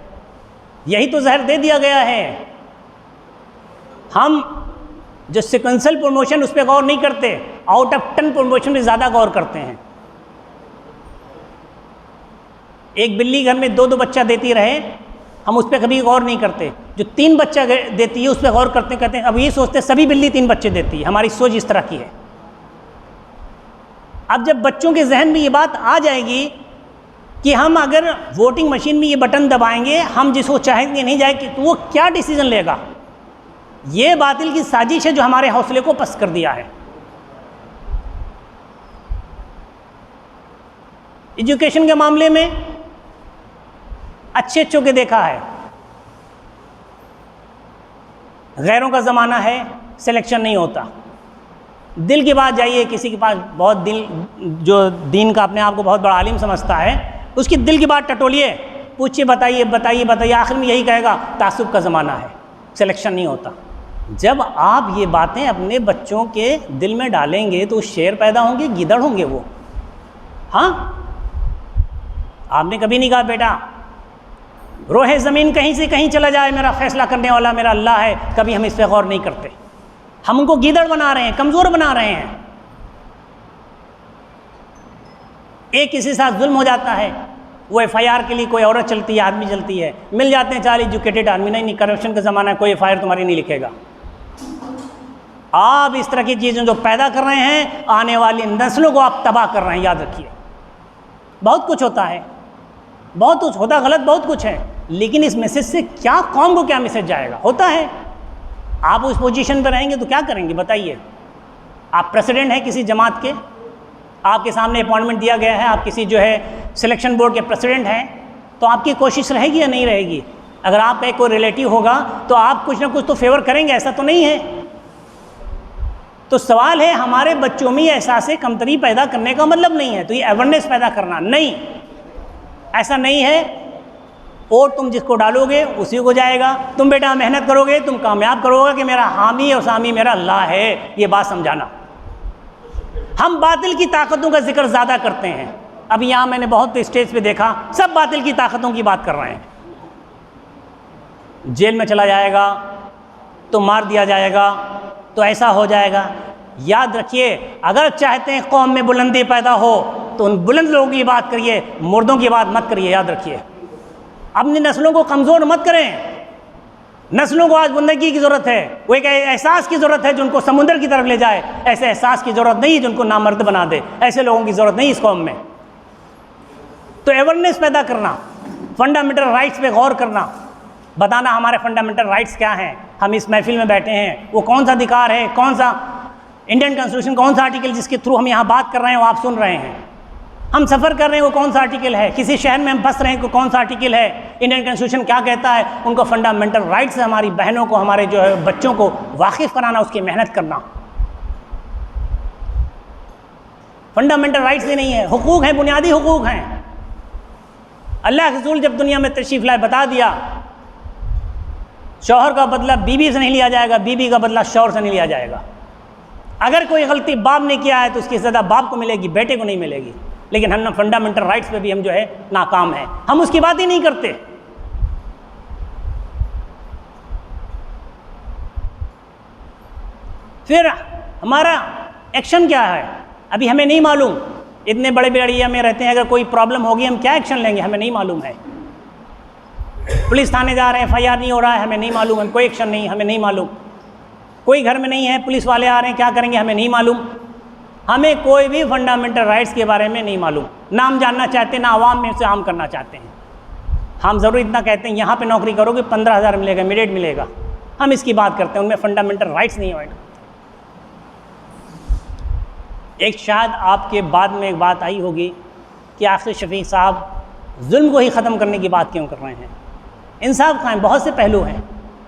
यही तो जहर दे दिया गया है। हम जो सिक्वेंशियल प्रमोशन उस पर गौर नहीं करते, आउट ऑफ 10 प्रमोशन में ज़्यादा गौर करते हैं। एक बिल्ली घर में 2-2 बच्चा देती रहे, हम उस पर कभी गौर नहीं करते। जो 3 बच्चा देती है उस पर गौर करते, कहते हैं अब ये सोचते सभी बिल्ली 3 बच्चे देती है। हमारी सोच इस तरह की है। अब जब बच्चों के जहन में ये बात आ जाएगी कि हम अगर वोटिंग मशीन में ये बटन दबाएंगे, हम जिसको चाहेंगे नहीं जाएगी, तो वो क्या डिसीजन लेगा। ये बातिल की साजिश है जो हमारे हौसले को पस्त कर दिया है। एजुकेशन के मामले में अच्छे अच्छों के देखा है, गैरों का ज़माना है, सिलेक्शन नहीं होता। दिल की बात जाइए, किसी के पास बहुत दिल, जो दीन का अपने आप को बहुत बड़ा आलिम समझता है, उसकी दिल की बात टटोलिए, पूछिए, बताइए बताइए बताइए, आखिर में यही कहेगा तासुब का ज़माना है, सिलेक्शन नहीं होता। जब आप ये बातें अपने बच्चों के दिल में डालेंगे तो शेर पैदा होंगे, गीदड़ होंगे वो। हाँ, आपने कभी नहीं कहा बेटा रोहे ज़मीन कहीं से कहीं चला जाए, मेरा फैसला करने वाला मेरा अल्लाह है, कभी हम इस पर गौर नहीं करते। हम उनको गीदड़ बना रहे हैं, कमज़ोर बना रहे हैं। एक किसी के साथ जुल्म हो जाता है, वो FIR के लिए कोई औरत चलती है, आदमी चलती है, मिल जाते हैं 4 एजुकेटेड आदमी, नहीं करप्शन का ज़माना है, कोई FIR तुम्हारी नहीं लिखेगा। आप इस तरह की चीज़ें जो पैदा कर रहे हैं, आने वाली नस्लों को आप तबाह कर रहे हैं, याद रखिए। बहुत कुछ होता है, बहुत कुछ होता गलत, बहुत कुछ है, लेकिन इस मैसेज से क्या कौम को क्या मैसेज जाएगा। होता है, आप उस पोजीशन पर रहेंगे तो क्या करेंगे बताइए। आप प्रेसिडेंट हैं किसी जमात के, आपके सामने अपॉइंटमेंट दिया गया है, आप किसी जो है सिलेक्शन बोर्ड के प्रेसिडेंट हैं, तो आपकी कोशिश रहेगी या नहीं रहेगी। अगर आपका कोई रिलेटिव होगा तो आप कुछ ना कुछ तो फेवर करेंगे, ऐसा तो नहीं है। तो सवाल है, हमारे बच्चों में ये एहसास कमतरी पैदा करने का मतलब नहीं है, तो ये अवेयरनेस पैदा करना नहीं, ऐसा नहीं है। वोट तुम जिसको डालोगे उसी को जाएगा। तुम बेटा मेहनत करोगे, तुम कामयाब करोगे कि मेरा हामी और सामी मेरा अल्लाह है, ये बात समझाना। हम बातिल की ताकतों का जिक्र ज़्यादा करते हैं। अभी यहाँ मैंने बहुत स्टेज पे देखा, सब बातिल की ताकतों की बात कर रहे हैं। जेल में चला जाएगा तो मार दिया जाएगा, तो ऐसा हो जाएगा। याद रखिए, अगर चाहते हैं कौम में बुलंदी पैदा हो तो उन बुलंद लोगों की बात करिए, मुर्दों की बात मत करिए। याद रखिए, अपनी नस्लों को कमज़ोर मत करें। नस्लों को आज बुलंदी की ज़रूरत है, वो एक एहसास की ज़रूरत है जो उनको समुंदर की तरफ ले जाए। ऐसे एहसास की ज़रूरत नहीं है जो उनको नामर्द बना दे, ऐसे लोगों की ज़रूरत नहीं इस कौम में। तो अवेयरनेस पैदा करना, फंडामेंटल राइट्स पे गौर करना, बताना हमारे फंडामेंटल राइट्स क्या हैं। हम इस महफिल में बैठे हैं, वो कौन सा अधिकार है, कौन सा इंडियन कॉन्स्टिट्यूशन, कौन सा आर्टिकल जिसके थ्रू हम यहाँ बात कर रहे हैं वो आप सुन रहे हैं। हम सफ़र कर रहे हैं वो कौन सा आर्टिकल है, किसी शहर में हम बस रहे हैं वो कौन सा आर्टिकल है, इंडियन कॉन्स्टिट्यूशन क्या कहता है। उनको फंडामेंटल राइट्स से हमारी बहनों को, हमारे जो है बच्चों को वाकिफ़ कराना, उसकी मेहनत करना। फंडामेंटल राइट्स ही नहीं है, हुकूक हैं, बुनियादी हुकूक हैं। अल्लाह के रसूल जब दुनिया में तशरीफ़ लाए बता दिया, शौहर का बदला बीवी से नहीं लिया जाएगा, बीवी का बदला शौहर से नहीं लिया जाएगा। अगर कोई गलती बाप ने किया है तो उसकी सज़ा बाप को मिलेगी, बेटे को नहीं मिलेगी। लेकिन हम फंडामेंटल राइट्स पे भी हम जो है नाकाम हैं, हम उसकी बात ही नहीं करते। फिर हमारा एक्शन क्या है अभी हमें नहीं मालूम। इतने बड़े एरिया में रहते हैं, अगर कोई प्रॉब्लम होगी हम क्या एक्शन लेंगे हमें नहीं मालूम है। पुलिस थाने जा रहे हैं, FIR नहीं हो रहा है, हमें नहीं मालूम, हम कोई एक्शन नहीं, हमें नहीं मालूम। कोई घर में नहीं है, पुलिस वाले आ रहे हैं, क्या करेंगे हमें नहीं मालूम। हमें कोई भी फंडामेंटल राइट्स के बारे में नहीं मालूम, ना हम जानना चाहते, ना आवाम में से आम करना चाहते हैं। हम ज़रूर इतना कहते हैं यहाँ पे नौकरी करोगे 15,000 मिलेगा, इमीडिएट मिलेगा, हम इसकी बात करते हैं, उनमें फंडामेंटल राइट्स नहीं है। एक शायद आपके बाद में एक बात आई होगी कि आखिर शफीक साहब जुल्म को ही ख़त्म करने की बात क्यों कर रहे हैं, इंसाफ कायम, बहुत से पहलू हैं।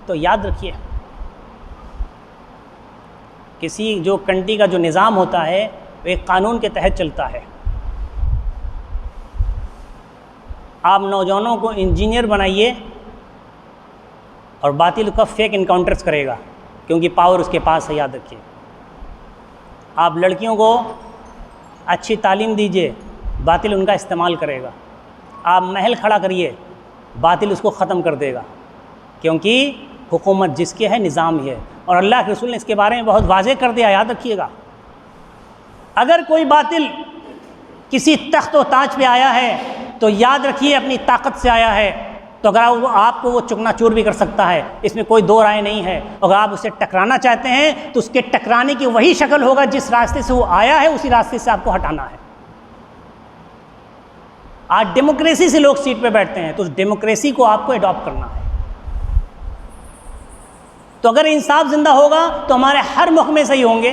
तो याद रखिए, किसी जो कंट्री का जो निज़ाम होता है वो एक कानून के तहत चलता है। आप नौजवानों को इंजीनियर बनाइए और बातिल का फेक इनकाउंटर्स करेगा, क्योंकि पावर उसके पास है। याद रखिए, आप लड़कियों को अच्छी तालीम दीजिए, बातिल उनका इस्तेमाल करेगा। आप महल खड़ा करिए, बातिल उसको ख़त्म कर देगा, क्योंकि हुकूमत जिसके है निज़ाम ही है। और अल्लाह के रसूल ने इसके बारे में बहुत वाज़ेह कर दिया। याद रखिएगा, अगर कोई बातिल किसी तख्त व ताज पे आया है तो याद रखिए अपनी ताकत से आया है। तो अगर वो आपको वो चुकनाचूर भी कर सकता है, इसमें कोई दो राय नहीं है। अगर आप उससे टकराना चाहते हैं तो उसके टकराने की वही शक्ल होगा जिस रास्ते से वो आया है, उसी रास्ते से आपको हटाना है। आज डेमोक्रेसी से लोग सीट पे बैठते हैं, तो उस डेमोक्रेसी को आपको अडॉप्ट करना है। तो अगर इंसाफ जिंदा होगा तो हमारे हर महकमे सही होंगे।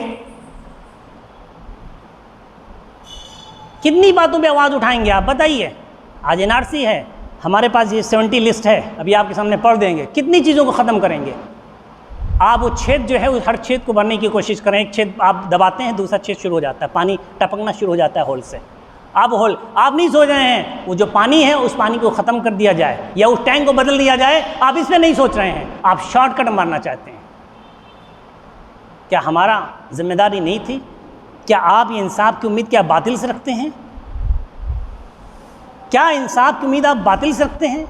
कितनी बातों पे आवाज़ उठाएंगे आप बताइए। आज एनआरसी है, हमारे पास ये 70 लिस्ट है, अभी आपके सामने पढ़ देंगे। कितनी चीज़ों को ख़त्म करेंगे आप? वो छेद जो है उस हर छेद को भरने की कोशिश करें। एक छेद आप दबाते हैं, दूसरा छेद शुरू हो जाता है, पानी टपकना शुरू हो जाता है होल से। आप नहीं सोच रहे हैं वो जो पानी है उस पानी को ख़त्म कर दिया जाए या उस टैंक को बदल दिया जाए, आप इस पर नहीं सोच रहे हैं, आप शॉर्टकट मारना चाहते हैं। क्या हमारा जिम्मेदारी नहीं थी? क्या आप ये इंसाफ की उम्मीद क्या बातिल से रखते हैं? क्या इंसाफ की उम्मीद आप बातिल से रखते हैं?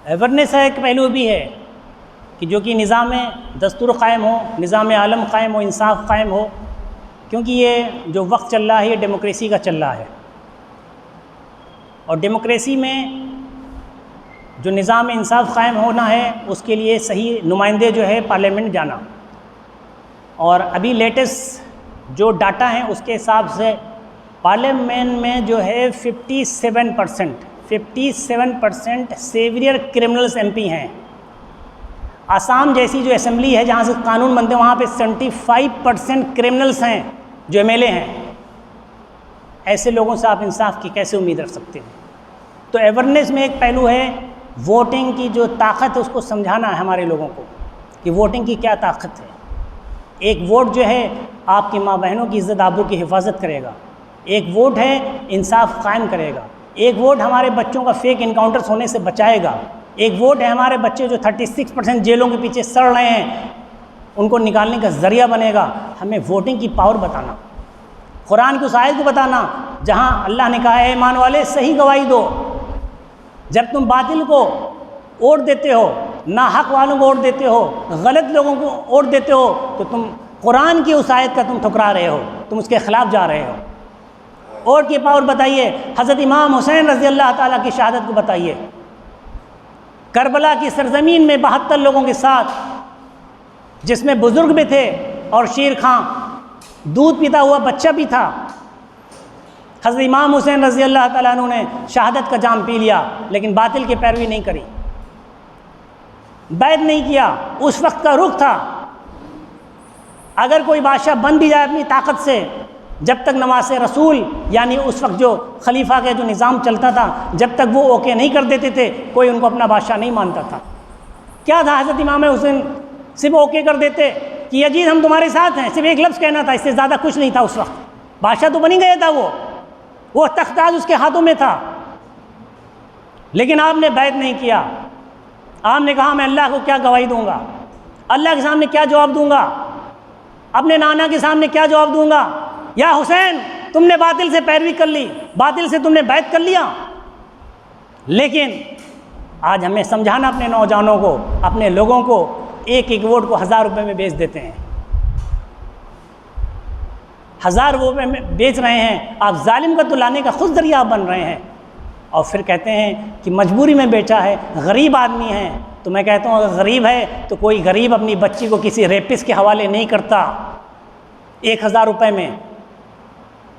अवेयरनेस का एक पहलू भी है कि जो कि निज़ाम दस्तूर क़ायम हो, निज़ाम आलम क़ायम हो, इंसाफ क़ायम हो, क्योंकि ये जो वक्त चल रहा है ये डेमोक्रेसी का चल रहा है। और डेमोक्रेसी में जो निज़ाम इंसाफ क़ायम होना है उसके लिए सही नुमाइंदे जो है पार्लियामेंट जाना। और अभी लेटेस्ट जो डाटा हैं उसके हिसाब से पार्लियामेंट में जो है 57% सेवियर क्रिमिनल्स एमपी हैं। आसाम जैसी जो असेंबली है जहाँ से कानून बनते हैं वहाँ पे 75% क्रिमिनल्स हैं जो एमएलए हैं। ऐसे लोगों से आप इंसाफ की कैसे उम्मीद रख सकते हैं? तो अवेयरनेस में एक पहलू है वोटिंग की जो ताकत है उसको समझाना है हमारे लोगों को कि वोटिंग की क्या ताकत है। एक वोट जो है आपकी माँ बहनों की इज़्ज़त आबरू की हिफाजत करेगा। एक वोट है इंसाफ कायम करेगा। एक वोट हमारे बच्चों का फेक इनकाउंटर्स होने से बचाएगा। एक वोट है हमारे बच्चे जो 36% जेलों के पीछे सड़ रहे हैं उनको निकालने का ज़रिया बनेगा। हमें वोटिंग की पावर बताना, कुरान की उस आयत को बताना जहाँ अल्लाह ने कहा है ईमान वाले सही गवाही दो। जब तुम बातिल को वोट देते हो, ना हक वालों को वोट देते हो, गलत लोगों को वोट देते हो, तो तुम कुरान की उस आयत का तुम ठुकरा रहे हो, तुम उसके ख़िलाफ़ जा रहे हो। वोट की पावर बताइए। हज़रत इमाम हुसैन रज़ी अल्लाह ताला की शहादत को बताइए। करबला की सरज़मीन में 72 लोगों के साथ, जिसमें बुज़ुर्ग भी थे और शेर खां दूध पीता हुआ बच्चा भी था। हज़रत इमाम हुसैन रज़ी अल्लाह ताला अन्हु ने शहादत का जाम पी लिया, लेकिन बातिल की पैरवी नहीं करी, बैत नहीं किया। उस वक्त का रुख था अगर कोई बादशाह बन भी जाए अपनी ताकत से, जब तक नवासे रसूल यानी उस वक्त जो खलीफा का जो निज़ाम चलता था, जब तक वो ओके नहीं कर देते थे कोई उनको अपना बादशाह नहीं मानता था। क्या था, हज़रत इमाम हुसैन सिर्फ ओके कर देते कि यजीद हम तुम्हारे साथ हैं, सिर्फ एक लफ्ज़ कहना था, इससे ज़्यादा कुछ नहीं था। उस वक्त बादशाह तो बन ही गया था, वो तख्ताज उसके हाथों में था, लेकिन आपने बैत नहीं किया। आपने कहा मैं अल्लाह को क्या गवाही दूंगा, अल्लाह के सामने क्या जवाब दूंगा, अपने नाना के सामने क्या जवाब दूंगा? या हुसैन तुमने बातिल से पैरवी कर ली, बातिल से तुमने बैत कर लिया। लेकिन आज हमें समझाना अपने नौजवानों को, अपने लोगों को, एक एक वोट को 1000 रुपये में बेच देते हैं, 1000 रुपये में बेच रहे हैं। आप जालिम का तो लाने का खुद जरिया बन रहे हैं और फिर कहते हैं कि मजबूरी में बेचा है, गरीब आदमी है। तो मैं कहता हूँ अगर गरीब है तो कोई गरीब अपनी बच्ची को किसी रेपिस्ट के हवाले नहीं करता 1000 रुपये में।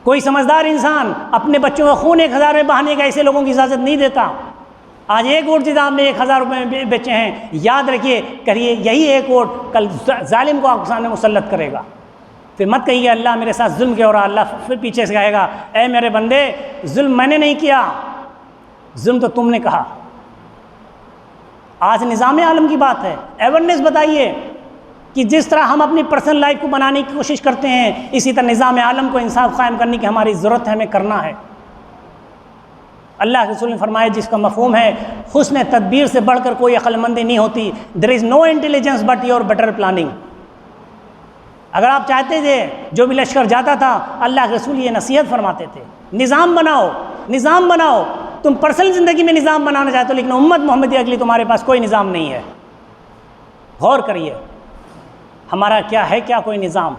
कोई समझदार इंसान अपने बच्चों का खून 1000 में बहाने का ऐसे लोगों की इजाज़त नहीं देता। आज एक वोट जितना आपने 1000 रुपये में बेचे हैं, याद रखिए, करिए यही एक वोट कल जालिम को आपके सामने मुसल्लत करेगा। फिर मत कहिए अल्लाह मेरे साथ जुल्म किया, और अल्लाह फिर पीछे से कहेगा ऐ मेरे बंदे, जुल्म मैंने नहीं किया, जुल्म तो तुमने कहा। आज निज़ाम आलम की बात है, अवेयरनेस बताइए कि जिस तरह हम अपनी पर्सनल लाइफ को बनाने की कोशिश करते हैं, इसी तरह निज़ाम आलम को इंसाफ कायम करने की हमारी ज़रूरत है, हमें करना है। अल्लाह के रसूल ने फरमाया जिसका मफ़हूम है हुस्न तदबीर से बढ़कर कोई अक्लमंदी नहीं होती, there is no intelligence but your better planning. अगर आप चाहते थे, जो भी लश्कर जाता था अल्लाह के रसूल ये नसीहत फरमाते थे, निज़ाम बनाओ, निज़ाम बनाओ। तुम पर्सनल ज़िंदगी में निज़ाम बनाना चाहते हो, लेकिन उम्मत मोहम्मदिया के लिए तुम्हारे पास कोई निज़ाम नहीं है। गौर करिए हमारा क्या है, क्या कोई निज़ाम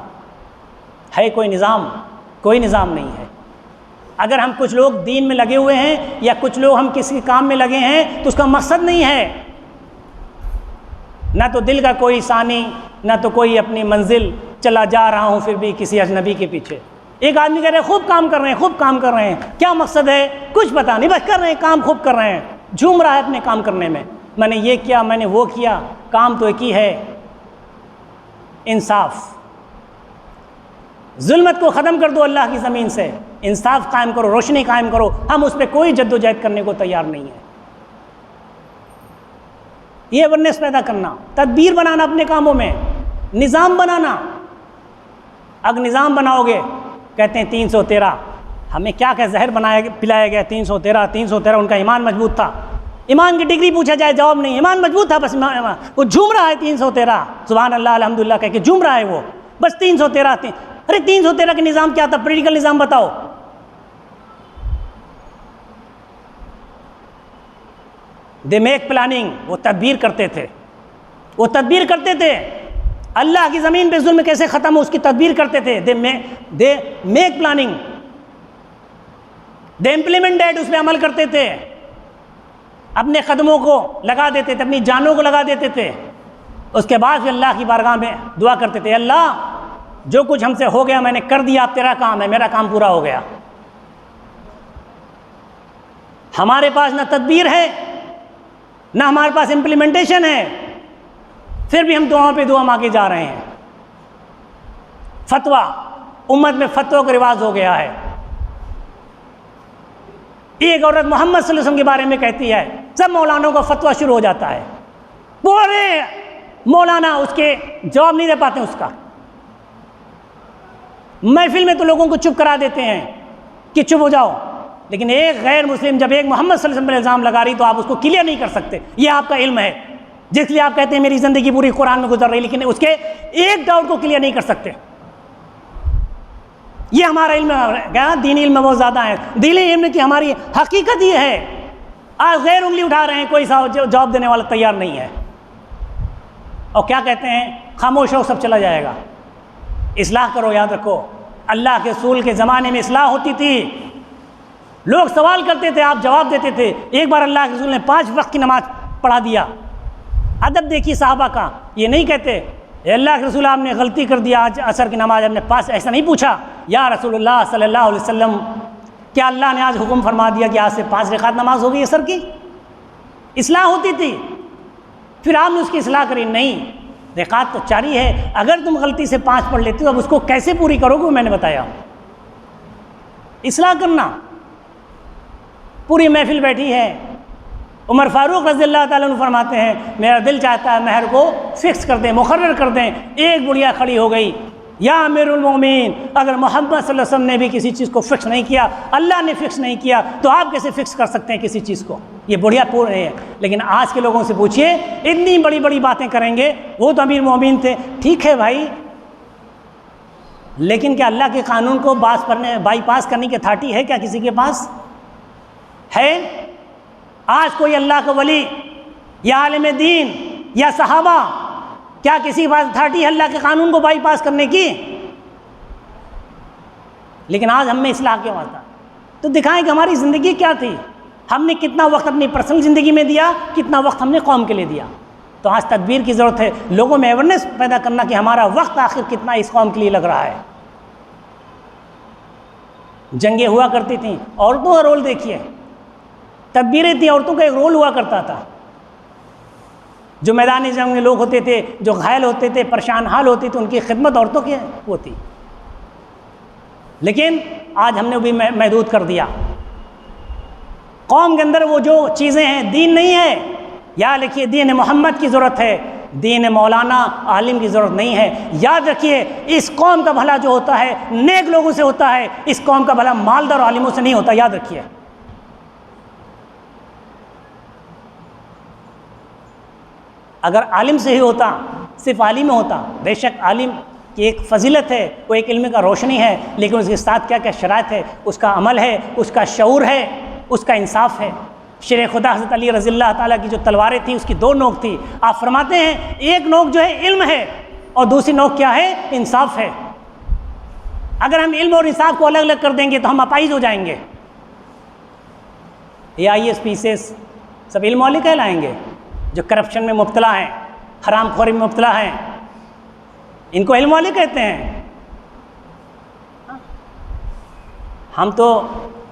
है? कोई निज़ाम, कोई निज़ाम नहीं है। अगर हम कुछ लोग दीन में लगे हुए हैं या कुछ लोग हम किसी काम में लगे हैं तो उसका मकसद नहीं है, ना तो दिल का कोई सानी, ना तो कोई अपनी मंजिल, चला जा रहा हूँ फिर भी किसी अजनबी के पीछे। एक आदमी कह रहे हैं खूब काम कर रहे हैं, खूब काम कर रहे हैं, क्या मकसद है कुछ पता नहीं, बस कर रहे हैं, काम खूब कर रहे हैं, झूम रहा है अपने काम करने में, मैंने ये किया, मैंने वो किया। काम तो एक ही है, इंसाफ। जुल्मत को ख़त्म कर दो अल्लाह की ज़मीन से, इंसाफ कायम करो, रोशनी कायम करो। हम उस पर कोई जद्दोजहद करने को तैयार नहीं है। ये अवेयरनेस पैदा करना, तदबीर बनाना, अपने कामों में निज़ाम बनाना। अगर निज़ाम बनाओगे, कहते हैं 313, हमें क्या क्या जहर बनाया पिलाया गया, 313 उनका ईमान मजबूत था। ईमान की डिग्री पूछा जाए जवाब नहीं, ईमान मजबूत था, बस वो झूम रहा है 313, सुभान अल्लाह अल्हम्दुलिल्लाह कह के झूम रहा है वो, बस 313। अरे 313 का निज़ाम क्या था? पॉलिटिकल निज़ाम बताओ। दे मेक प्लानिंग, वो तदबीर करते थे, वो तदबीर करते थे। अल्लाह की ज़मीन पे जुल्म कैसे ख़त्म हो उसकी तदबीर करते थे। They make planning, they implement that, उस पर अमल करते थे, अपने कदमों को लगा देते थे, अपनी जानों को लगा देते थे। उसके बाद फिर अल्लाह की बारगाह में दुआ करते थे, अल्लाह जो कुछ हमसे हो गया मैंने कर दिया, अब तेरा काम है, मेरा काम पूरा हो गया। हमारे पास ना तदबीर है, ना हमारे पास इम्प्लीमेंटेशन है, फिर भी हम दुआओं पे दुआ मांगे जा रहे हैं। फतवा, उम्मत में फतवा का रिवाज हो गया है। एक औरत मोहम्मद सल्लल्लाहु अलैहि वसल्लम के बारे में कहती है, सब मौलानों का फतवा शुरू हो जाता है, पूरे मौलाना उसके जवाब नहीं दे पाते उसका। महफिल में तो लोगों को चुप करा देते हैं कि चुप हो जाओ, लेकिन एक गैर मुस्लिम जब एक मोहम्मद सल्लल्लाहु अलैहि वसल्लम पर इल्ज़ाम लगा रही तो आप उसको क्लियर नहीं कर सकते। ये आपका इल्म है, जिसलिए आप कहते हैं मेरी ज़िंदगी पूरी कुरान में गुजर रही, लेकिन उसके एक डाउट को क्लियर नहीं कर सकते। ये हमारा इल्म गया, दीनी इल्म बहुत ज़्यादा है। दीनी इल्म की हमारी हकीकत ये है, आज गैर उंगली उठा रहे हैं, कोई जवाब देने वाला तैयार नहीं है, और क्या कहते हैं, खामोश हो सब चला जाएगा। इस्लाह करो, याद रखो अल्लाह के रसूल के ज़माने में इस्लाह होती थी, लोग सवाल करते थे, आप जवाब देते थे। एक बार अल्लाह के रसूल ने 5 वक्त की नमाज पढ़ा दिया। अदब देखिए साहबा का, ये नहीं कहते अल्लाह के रसूल आपने गलती कर दिया, आज असर की नमाज आपने 5, ऐसा नहीं पूछा, या रसूलुल्लाह सल्लल्लाहु अलैहि वसल्लम क्या अल्लाह ने आज हुक्म फरमा दिया कि आज से 5 रकात नमाज होगी असर की? इस्लाह होती थी, फिर आपने उसकी इस्लाह करी, नहीं, रकात तो 4 ही है, अगर तुम गलती से 5 पढ़ लेते हो अब उसको कैसे पूरी करोगे? मैंने बताया इस्लाह करना। पूरी महफिल बैठी है, उमर फारूक रज़ियल्लाहु ताला अन्हु फरमाते हैं मेरा दिल चाहता है महर को फिक्स कर दें, मुकर्रर कर दें। एक बुढ़िया खड़ी हो गई, या अमीरुल मोमिन, अगर मोहम्मद सल्लल्लाहु अलैहि वसल्लम ने भी किसी चीज़ को फिक्स नहीं किया, अल्लाह ने फिक्स नहीं किया, तो आप कैसे फिक्स कर सकते हैं किसी चीज़ को? ये बुढ़िया पूर्ण है। लेकिन आज के लोगों से पूछिए, इतनी बड़ी बड़ी बातें करेंगे, वो तो अमीर मोमिन थे, ठीक है भाई, लेकिन क्या अल्लाह के कानून को बाईपास करने की अथॉरिटी है क्या किसी के पास? है? आज कोई अल्लाह का वली या आलिम दीन या सहाबा, क्या किसी के पास अथॉरिटी है अल्लाह के कानून को बाईपास करने की? लेकिन आज हम में इस्लाह क्यों आता? तो दिखाएं कि हमारी ज़िंदगी क्या थी, हमने कितना वक्त अपनी पर्सनल ज़िंदगी में दिया, कितना वक्त हमने कौम के लिए दिया। तो आज तदबीर की ज़रूरत है, लोगों में अवेयरनेस पैदा करना कि हमारा वक्त आखिर कितना इस कौम के लिए लग रहा है। जंगें हुआ करती थी, औरतों का रोल देखिए, तदबीरें थी, औरतों का एक रोल हुआ करता था। जो मैदानी जंग में लोग होते थे, जो घायल होते थे, परेशान हाल होती थी, उनकी खिदमत औरतों की होती। लेकिन आज हमने भी महदूद कर दिया। कौम के अंदर वो जो चीज़ें हैं, दीन नहीं है। याद रखिए, दीन मोहम्मद की ज़रूरत है, दीन मौलाना आलिम की ज़रूरत नहीं है। याद रखिए, इस कौम का भला जो होता है नेक लोगों से होता है, इस कौम का भला मालदार आलिमों से नहीं होता। याद रखिए। अगर आलिम से ही होता, सिर्फ आलिम होता, बेशक आलिम की एक फ़जीलत है, वो एक इल्म का रोशनी है, लेकिन उसके साथ क्या क्या शराइत है, उसका अमल है, उसका शऊर है, उसका इंसाफ है। शेर खुदा हज़रत अली रज़ियल्लाहु ताला की जो तलवारें थी, उसकी दो नोक थी। आप फरमाते हैं एक नोक जो है इल्म है और दूसरी नोक क्या है? इंसाफ है। अगर हम इल्म और इंसाफ को अलग अलग कर देंगे तो हम अपाइज हो जाएंगे। ये IAS PCS सब इल्म वाले कहलाएंगे। जो करप्शन में मुब्तला हैं, हरामखोरी में मुब्तला हैं, इनको इल्म वाले कहते हैं। हम तो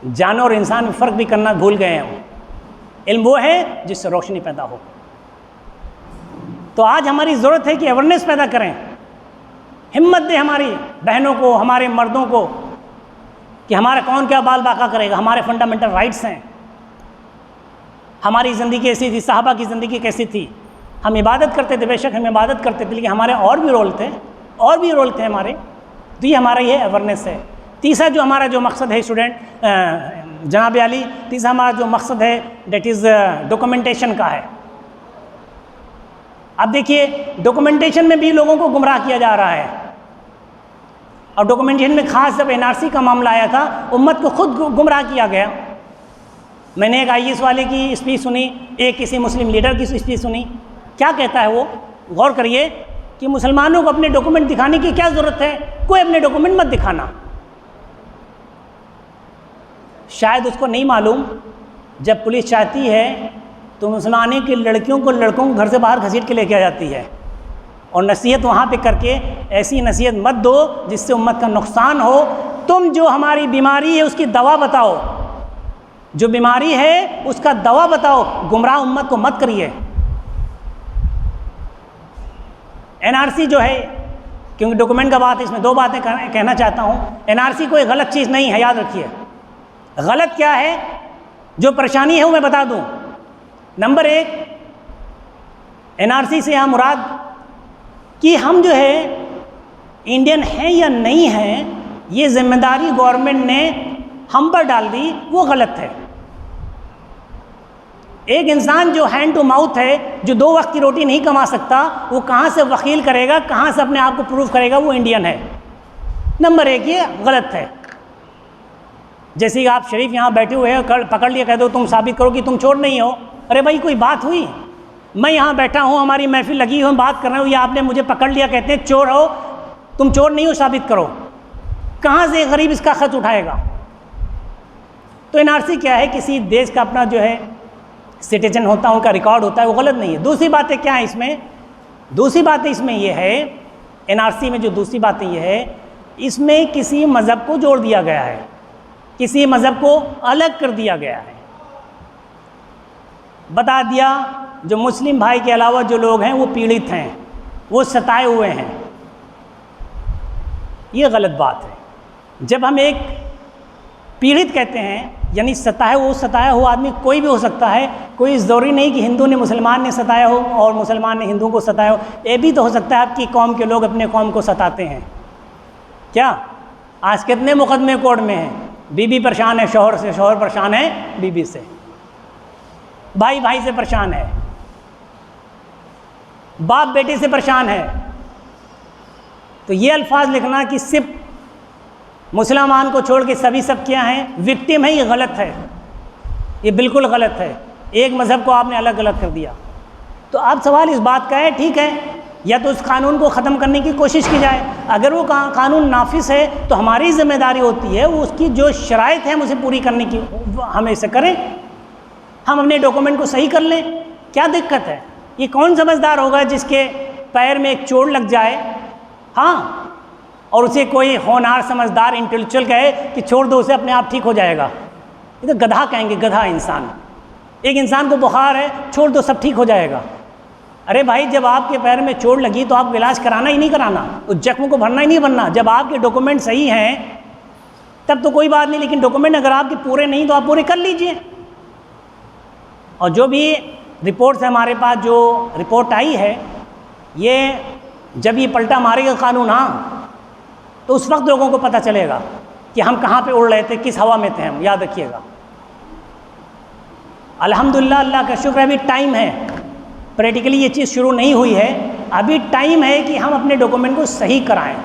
जानवर और इंसान में फ़र्क भी करना भूल गए हैं। इल्म वो है जिससे रोशनी पैदा हो। तो आज हमारी ज़रूरत है कि अवेयरनेस पैदा करें, हिम्मत दें हमारी बहनों को, हमारे मर्दों को, कि हमारा कौन क्या बाल बाका करेगा। हमारे फंडामेंटल राइट्स हैं। हमारी ज़िंदगी कैसी थी, सहाबा की ज़िंदगी कैसी थी। हम इबादत करते थे, बेशक हम इबादत करते थे, लेकिन हमारे और भी रोल थे हमारे। तो ये हमारा ये अवेयरनेस है। तीसरा जो हमारा जो मकसद है स्टूडेंट जनाब अली, तीसरा हमारा जो मकसद है डेट इज़ डॉक्यूमेंटेशन का है। अब देखिए, डॉक्यूमेंटेशन में भी लोगों को गुमराह किया जा रहा है। और डॉक्यूमेंटेशन में ख़ास जब NRC का मामला आया था, उम्मत को खुद गुमराह किया गया। मैंने एक IAS वाले की स्पीच सुनी, एक किसी मुस्लिम लीडर की स्पीच सुनी। क्या कहता है वो? गौर करिए कि मुसलमानों को अपने डॉक्यूमेंट दिखाने की क्या ज़रूरत है? कोई अपने डॉक्यूमेंट मत दिखाना। शायद उसको नहीं मालूम, जब पुलिस चाहती है तो मुसलमानी की लड़कियों को घर से बाहर घसीट के लेके आ जाती है। और नसीहत वहाँ पे करके ऐसी नसीहत मत दो जिससे उम्मत का नुकसान हो। तुम जो हमारी बीमारी है उसकी दवा बताओ, जो बीमारी है उसका दवा बताओ, गुमराह उम्मत को मत करिए। NRC जो है, क्योंकि डॉक्यूमेंट का बात है, इसमें दो बातें कहना चाहता हूँ। NRC कोई गलत चीज़ नहीं है, याद रखिए। गलत क्या है, जो परेशानी है वो मैं बता दूँ। नंबर 1, NRC से यहाँ मुराद कि हम जो है इंडियन हैं या नहीं हैं, ये जिम्मेदारी गवर्नमेंट ने हम पर डाल दी, वो गलत है। एक इंसान जो हैंड टू माउथ है, जो 2 वक्त की रोटी नहीं कमा सकता, वो कहाँ से वकील करेगा, कहाँ से अपने आप को प्रूव करेगा वो इंडियन है। नंबर 1 ये गलत है। जैसे कि आप शरीफ यहाँ बैठे हुए हैं, पकड़ लिया, कह दो तुम साबित करो कि तुम चोर नहीं हो। अरे भाई, कोई बात हुई? मैं यहाँ बैठा हूँ, हमारी महफिल लगी हुई, बात कर रहे हो, या आपने मुझे पकड़ लिया, कहते हैं चोर हो, तुम चोर नहीं हो, साबित करो। कहाँ से गरीब इसका खर्च उठाएगा? तो NRC क्या है, किसी देश का अपना जो है सिटीजन होता है, उनका रिकॉर्ड होता है, वो गलत नहीं है। दूसरी बातें क्या है इसमें? दूसरी बातें इसमें ये है, NRC में जो दूसरी बातें ये है, इसमें किसी मज़हब को जोड़ दिया गया है, किसी मज़हब को अलग कर दिया गया है। बता दिया जो मुस्लिम भाई के अलावा जो लोग हैं वो पीड़ित हैं, वो सताए हुए हैं। ये गलत बात है। जब हम एक पीड़ित कहते हैं, यानी सताया हुआ आदमी कोई भी हो सकता है। कोई ज़रूरी नहीं कि हिंदू ने मुसलमान ने सताया हो और मुसलमान ने हिंदू को सताया हो। ये भी तो हो सकता है आपकी कौम के लोग अपने कौम को सताते हैं। क्या आज कितने मुकदमे कोर्ट में हैं? बीबी परेशान है शौहर से, शौहर परेशान है बीबी से, भाई भाई से परेशान है, बाप बेटे से परेशान है। तो ये अल्फाज लिखना कि सिर्फ मुसलमान को छोड़ के सभी सब क्या हैं विक्टिम है, ये गलत है, ये बिल्कुल गलत है। एक मज़हब को आपने अलग अलग कर दिया। तो अब सवाल इस बात का है, ठीक है, या तो उस कानून को ख़त्म करने की कोशिश की जाए, अगर वो कानून नाफिज है तो हमारी ज़िम्मेदारी होती है उसकी जो शराइत है उसे पूरी करने की, हम इसे करें, हम अपने डॉक्यूमेंट को सही कर लें, क्या दिक्कत है। ये कौन समझदार होगा जिसके पैर में एक चोट लग जाए, हाँ, और उसे कोई होनहार समझदार इंटेलेक्चुअल कहे कि छोड़ दो उसे, अपने आप ठीक हो जाएगा। ये तो गधा कहेंगे, गधा इंसान। एक इंसान को बुखार है, छोड़ दो सब ठीक हो जाएगा। अरे भाई, जब आपके पैर में चोट लगी तो आपको इलाज कराना ही नहीं कराना, उस जख्म को भरना ही नहीं भरना। जब आपके डॉक्यूमेंट सही हैं तब तो कोई बात नहीं, लेकिन डॉक्यूमेंट अगर आपके पूरे नहीं तो आप पूरे कर लीजिए। और जो भी रिपोर्ट्स है हमारे पास, जो रिपोर्ट आई है, ये जब ये पलटा मारेगा कानून, हाँ, तो उस वक्त लोगों को पता चलेगा कि हम कहाँ पे उड़ रहे थे, किस हवा में थे हम, याद रखिएगा। अल्हम्दुलिल्लाह, अल्लाह का शुक्र है, अभी टाइम है, प्रैक्टिकली ये चीज़ शुरू नहीं हुई है, अभी टाइम है कि हम अपने डॉक्यूमेंट को सही कराएं।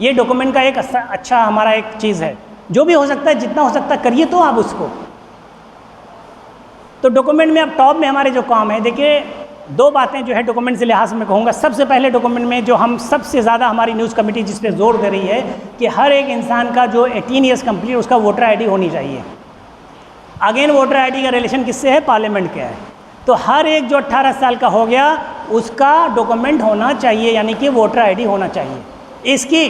ये डॉक्यूमेंट का एक अच्छा हमारा एक चीज़ है, जो भी हो सकता है, जितना हो सकता है करिए तो आप उसको। तो डॉक्यूमेंट में अब टॉप में हमारे जो काम है, देखिए दो बातें जो है डॉक्यूमेंट से लिहाज में कहूँगा। सबसे पहले डॉक्यूमेंट में जो हम सबसे ज़्यादा हमारी न्यूज़ कमेटी जिस पे जोर दे रही है कि हर एक इंसान का जो 18 ईयर्स कंप्लीट उसका वोटर आईडी होनी चाहिए। अगेन वोटर आईडी का रिलेशन किससे है, पार्लियामेंट के है। तो हर एक जो 18 साल का हो गया उसका डॉक्यूमेंट होना चाहिए, यानी कि वोटर आईडी होना चाहिए इसकी।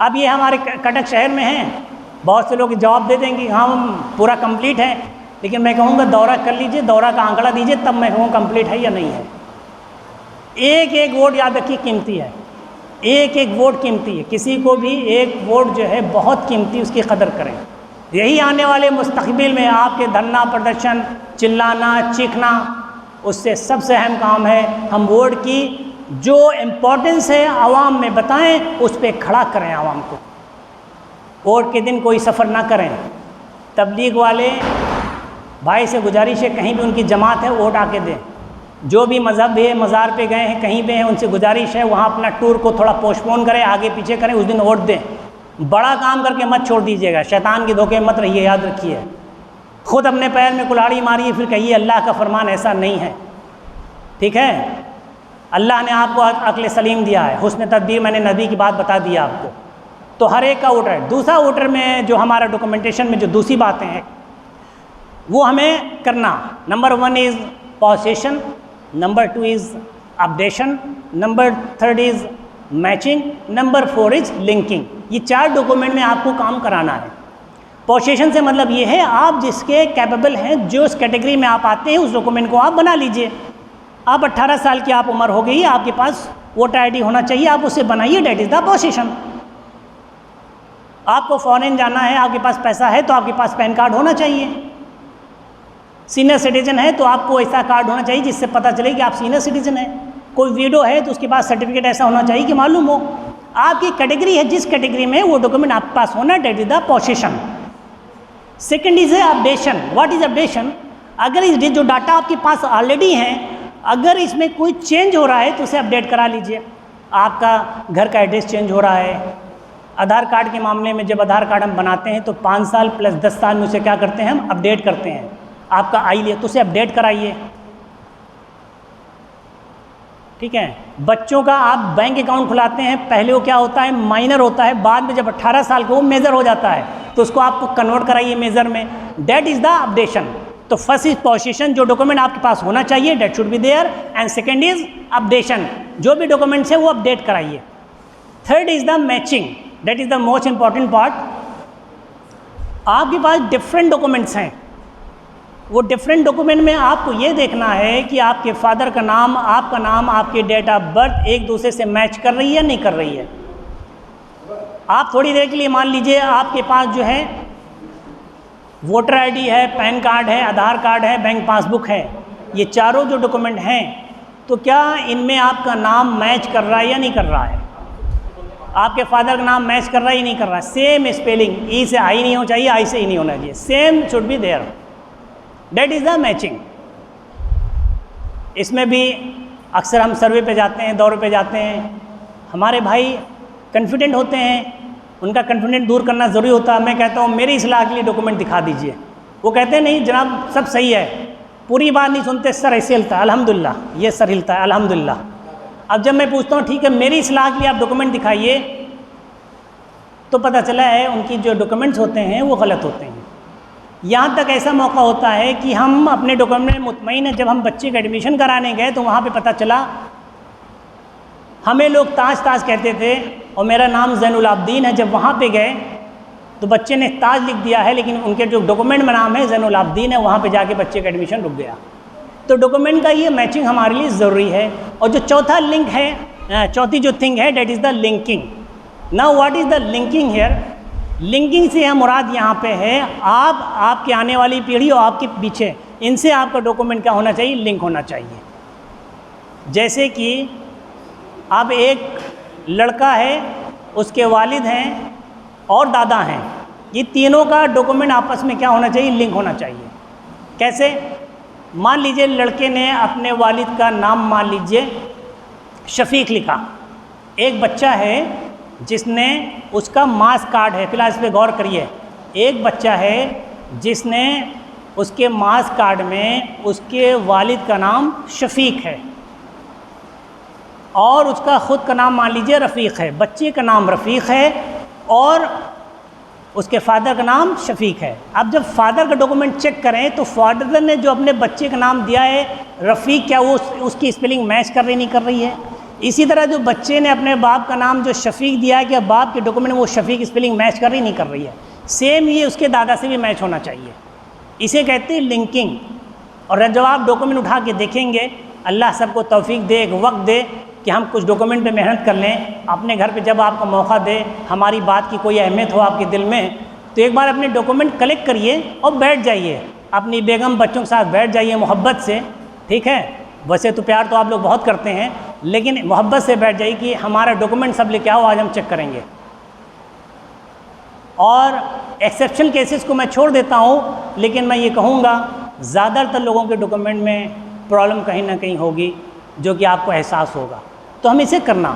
अब ये हमारे कटक शहर में हैं, बहुत से लोग जवाब दे देंगे हाँ हम पूरा कंप्लीट है, लेकिन मैं कहूँगा दौरा कर लीजिए, दौरा का आंकड़ा दीजिए, तब मैं कहूँ कंप्लीट है या नहीं है। एक एक वोट याद रखिए कीमती है, एक एक वोट कीमती है, किसी को भी एक वोट जो है बहुत कीमती, उसकी कदर करें। यही आने वाले मुस्तकबिल में आपके धरना प्रदर्शन, चिल्लाना, चीखना, उससे सबसे अहम काम है हम वोट की जो इम्पोर्टेंस है आवाम में बताएं, उस पर खड़ा करें आवाम को। वोट के दिन कोई सफ़र ना करें। तबलीग वाले भाई से गुजारिश है, कहीं भी उनकी जमात है वोट आके दें। जो भी मज़हब है, मज़ार पे गए हैं, कहीं पे हैं, उनसे गुजारिश है वहाँ अपना टूर को थोड़ा पोस्टपोन करें, आगे पीछे करें, उस दिन वोट दें। बड़ा काम करके मत छोड़ दीजिएगा, शैतान के धोखे मत रहिए, याद रखिए। खुद अपने पैर में कुल्हाड़ी मारिए फिर कहिए अल्लाह का फरमान ऐसा नहीं है, ठीक है। अल्लाह ने आपको अक्ल सलीम दिया है, हुस्न तदबीर, मैंने नबी की बात बता दी आपको। तो हर एक का वोटर है। दूसरा वोटर में जो हमारा डॉक्यूमेंटेशन में जो दूसरी बातें हैं वो हमें करना, number 1 is possession, number 2 is updation, number 3 is matching, number 4 is linking. ये 4 डॉक्यूमेंट में आपको काम कराना है। पोसेशन से मतलब ये है आप जिसके कैपेबल हैं, जो उस कैटेगरी में आप आते हैं, उस डॉक्यूमेंट को आप बना लीजिए। आप 18 साल की आप उम्र हो गई है, आपके पास वोटर आईडी होना चाहिए, आप उसे बनाइए, डेट इज़ द पोसेशन। आपको फॉरेन जाना है, आपके पास पैसा है तो आपके पास पैन कार्ड होना चाहिए। सीनियर सिटीजन है तो आपको ऐसा कार्ड होना चाहिए जिससे पता चले कि आप सीनियर सिटीजन हैं। कोई वीडो है तो उसके पास सर्टिफिकेट ऐसा होना चाहिए कि मालूम हो आपकी कैटेगरी है, जिस कैटेगरी में वो डॉक्यूमेंट आपके पास होना, that is the possession. Second is updation. What is updation? अगर इस जो डाटा आपके पास ऑलरेडी हैं, अगर इसमें कोई चेंज हो रहा है तो उसे अपडेट करा लीजिए। आपका घर का एड्रेस चेंज हो रहा है, आधार कार्ड के मामले में जब आधार कार्ड हम बनाते हैं तो 5 साल प्लस 10 साल में उसे क्या करते हैं, हम अपडेट करते हैं। आपका आई लिया तो उसे अपडेट कराइए, ठीक है। बच्चों का आप बैंक अकाउंट खुलाते हैं, पहले वो क्या होता है, माइनर होता है, बाद में जब 18 साल का वो मेजर हो जाता है तो उसको आपको कन्वर्ट कराइए मेजर में, डेट इज़ द अपडेशन। तो फर्स्ट इज पोसेशन, जो डॉक्यूमेंट आपके पास होना चाहिए that should be there, and second is updation, जो भी डॉक्यूमेंट्स है वो अपडेट कराइए। Third is the matching, that is the most important part. आपके पास डिफरेंट डॉक्यूमेंट्स हैं, वो डिफरेंट डॉक्यूमेंट में आपको ये देखना है कि आपके फादर का नाम, आपका नाम, आपकी डेट ऑफ बर्थ एक दूसरे से मैच कर रही है या नहीं कर रही है। आप थोड़ी देर के लिए मान लीजिए आपके पास जो है वोटर आईडी है, पैन कार्ड है, आधार कार्ड है, बैंक पासबुक है, ये चारों जो डॉक्यूमेंट हैं, तो क्या इनमें आपका नाम मैच कर रहा है या नहीं कर रहा है? आपके फादर का नाम मैच कर रहा है या नहीं कर रहा है? सेम स्पेलिंग, ई से आई नहीं होना चाहिए, आई से ई नहीं होना चाहिए, same should be there, that is the matching. इसमें भी अक्सर हम सर्वे पे जाते हैं, दौरे पे जाते हैं, हमारे भाई कॉन्फिडेंट होते हैं, उनका कॉन्फिडेंट दूर करना ज़रूरी होता है। मैं कहता हूँ मेरी इस्लाह के लिए डॉक्यूमेंट दिखा दीजिए, वो कहते हैं नहीं जनाब सब सही है, पूरी बात नहीं सुनते, सर ऐसे हिलता है अल्हम्दुलिल्लाह, ये सर हिलता है अल्हम्दुलिल्लाह। अब जब मैं पूछता हूँ ठीक है मेरी इस्लाह के लिए आप डॉक्यूमेंट दिखाइए, तो पता चला है उनकी जो डॉक्यूमेंट्स होते हैं वो गलत होते हैं। यहाँ तक ऐसा मौका होता है कि हम अपने डॉक्यूमेंट में मुतमईन हैं, जब हम बच्चे का एडमिशन कराने गए तो वहाँ पे पता चला हमें लोग ताज ताज कहते थे और मेरा नाम ज़ैनुल आबदीन है। जब वहाँ पे गए तो बच्चे ने ताज लिख दिया है, लेकिन उनके जो डॉक्यूमेंट में नाम है ज़ैनुल आबदीन है। वहाँ पे जाके बच्चे का एडमिशन रुक गया। तो डॉक्यूमेंट का ये मैचिंग हमारे लिए ज़रूरी है। और जो चौथा लिंक है, चौथी जो थिंग है, that is the linking. Now what is the linking here? Linking से हम मुराद यहाँ पे है आप, आपके आने वाली पीढ़ी और आपके पीछे, इनसे आपका डॉक्यूमेंट क्या होना चाहिए? लिंक होना चाहिए। जैसे कि अब एक लड़का है, उसके वालिद हैं और दादा हैं, ये तीनों का डॉक्यूमेंट आपस में क्या होना चाहिए? लिंक होना चाहिए। कैसे? मान लीजिए लड़के ने अपने वालिद का नाम मान लीजिए शफीक लिखा। एक बच्चा है जिसने, उसका मास कार्ड है, फिलहाल इस पर गौर करिए, एक बच्चा है जिसने उसके मास कार्ड में उसके वालिद का नाम शफीक है और उसका ख़ुद का नाम मान लीजिए रफ़ीक है। बच्चे का नाम रफ़ीक है और उसके फादर का नाम शफीक है। अब जब फादर का डॉक्यूमेंट चेक करें तो फादर ने जो अपने बच्चे का नाम दिया है रफ़ीक, क्या वो उसकी स्पेलिंग मैच कर रही नहीं कर रही है? इसी तरह जो बच्चे ने अपने बाप का नाम जो शफीक दिया है, क्या बाप के डॉक्यूमेंट में वो शफीक स्पेलिंग मैच कर रही नहीं कर रही है? सेम ये उसके दादा से भी मैच होना चाहिए। इसे कहते हैं लिंकिंग। और जब आप डॉक्यूमेंट उठा के देखेंगे, अल्लाह सबको तौफीक दे, एक वक्त दे कि हम कुछ डॉक्यूमेंट पे मेहनत कर लें। अपने घर पे जब आपको मौका दे, हमारी बात की कोई अहमियत हो आपके दिल में, तो एक बार अपने डॉक्यूमेंट कलेक्ट करिए और बैठ जाइए, अपनी बेगम बच्चों के साथ बैठ जाइए मोहब्बत से। ठीक है, वैसे तो प्यार तो आप लोग बहुत करते हैं, लेकिन मोहब्बत से बैठ जाइए कि हमारा डॉक्यूमेंट सब लेके आओ, आज हम चेक करेंगे। और एक्सेप्शन केसेस को मैं छोड़ देता हूँ, लेकिन मैं ये कहूँगा ज़्यादातर लोगों के डॉक्यूमेंट में प्रॉब्लम कहीं ना कहीं होगी, जो कि आपको एहसास होगा। तो हम इसे करना।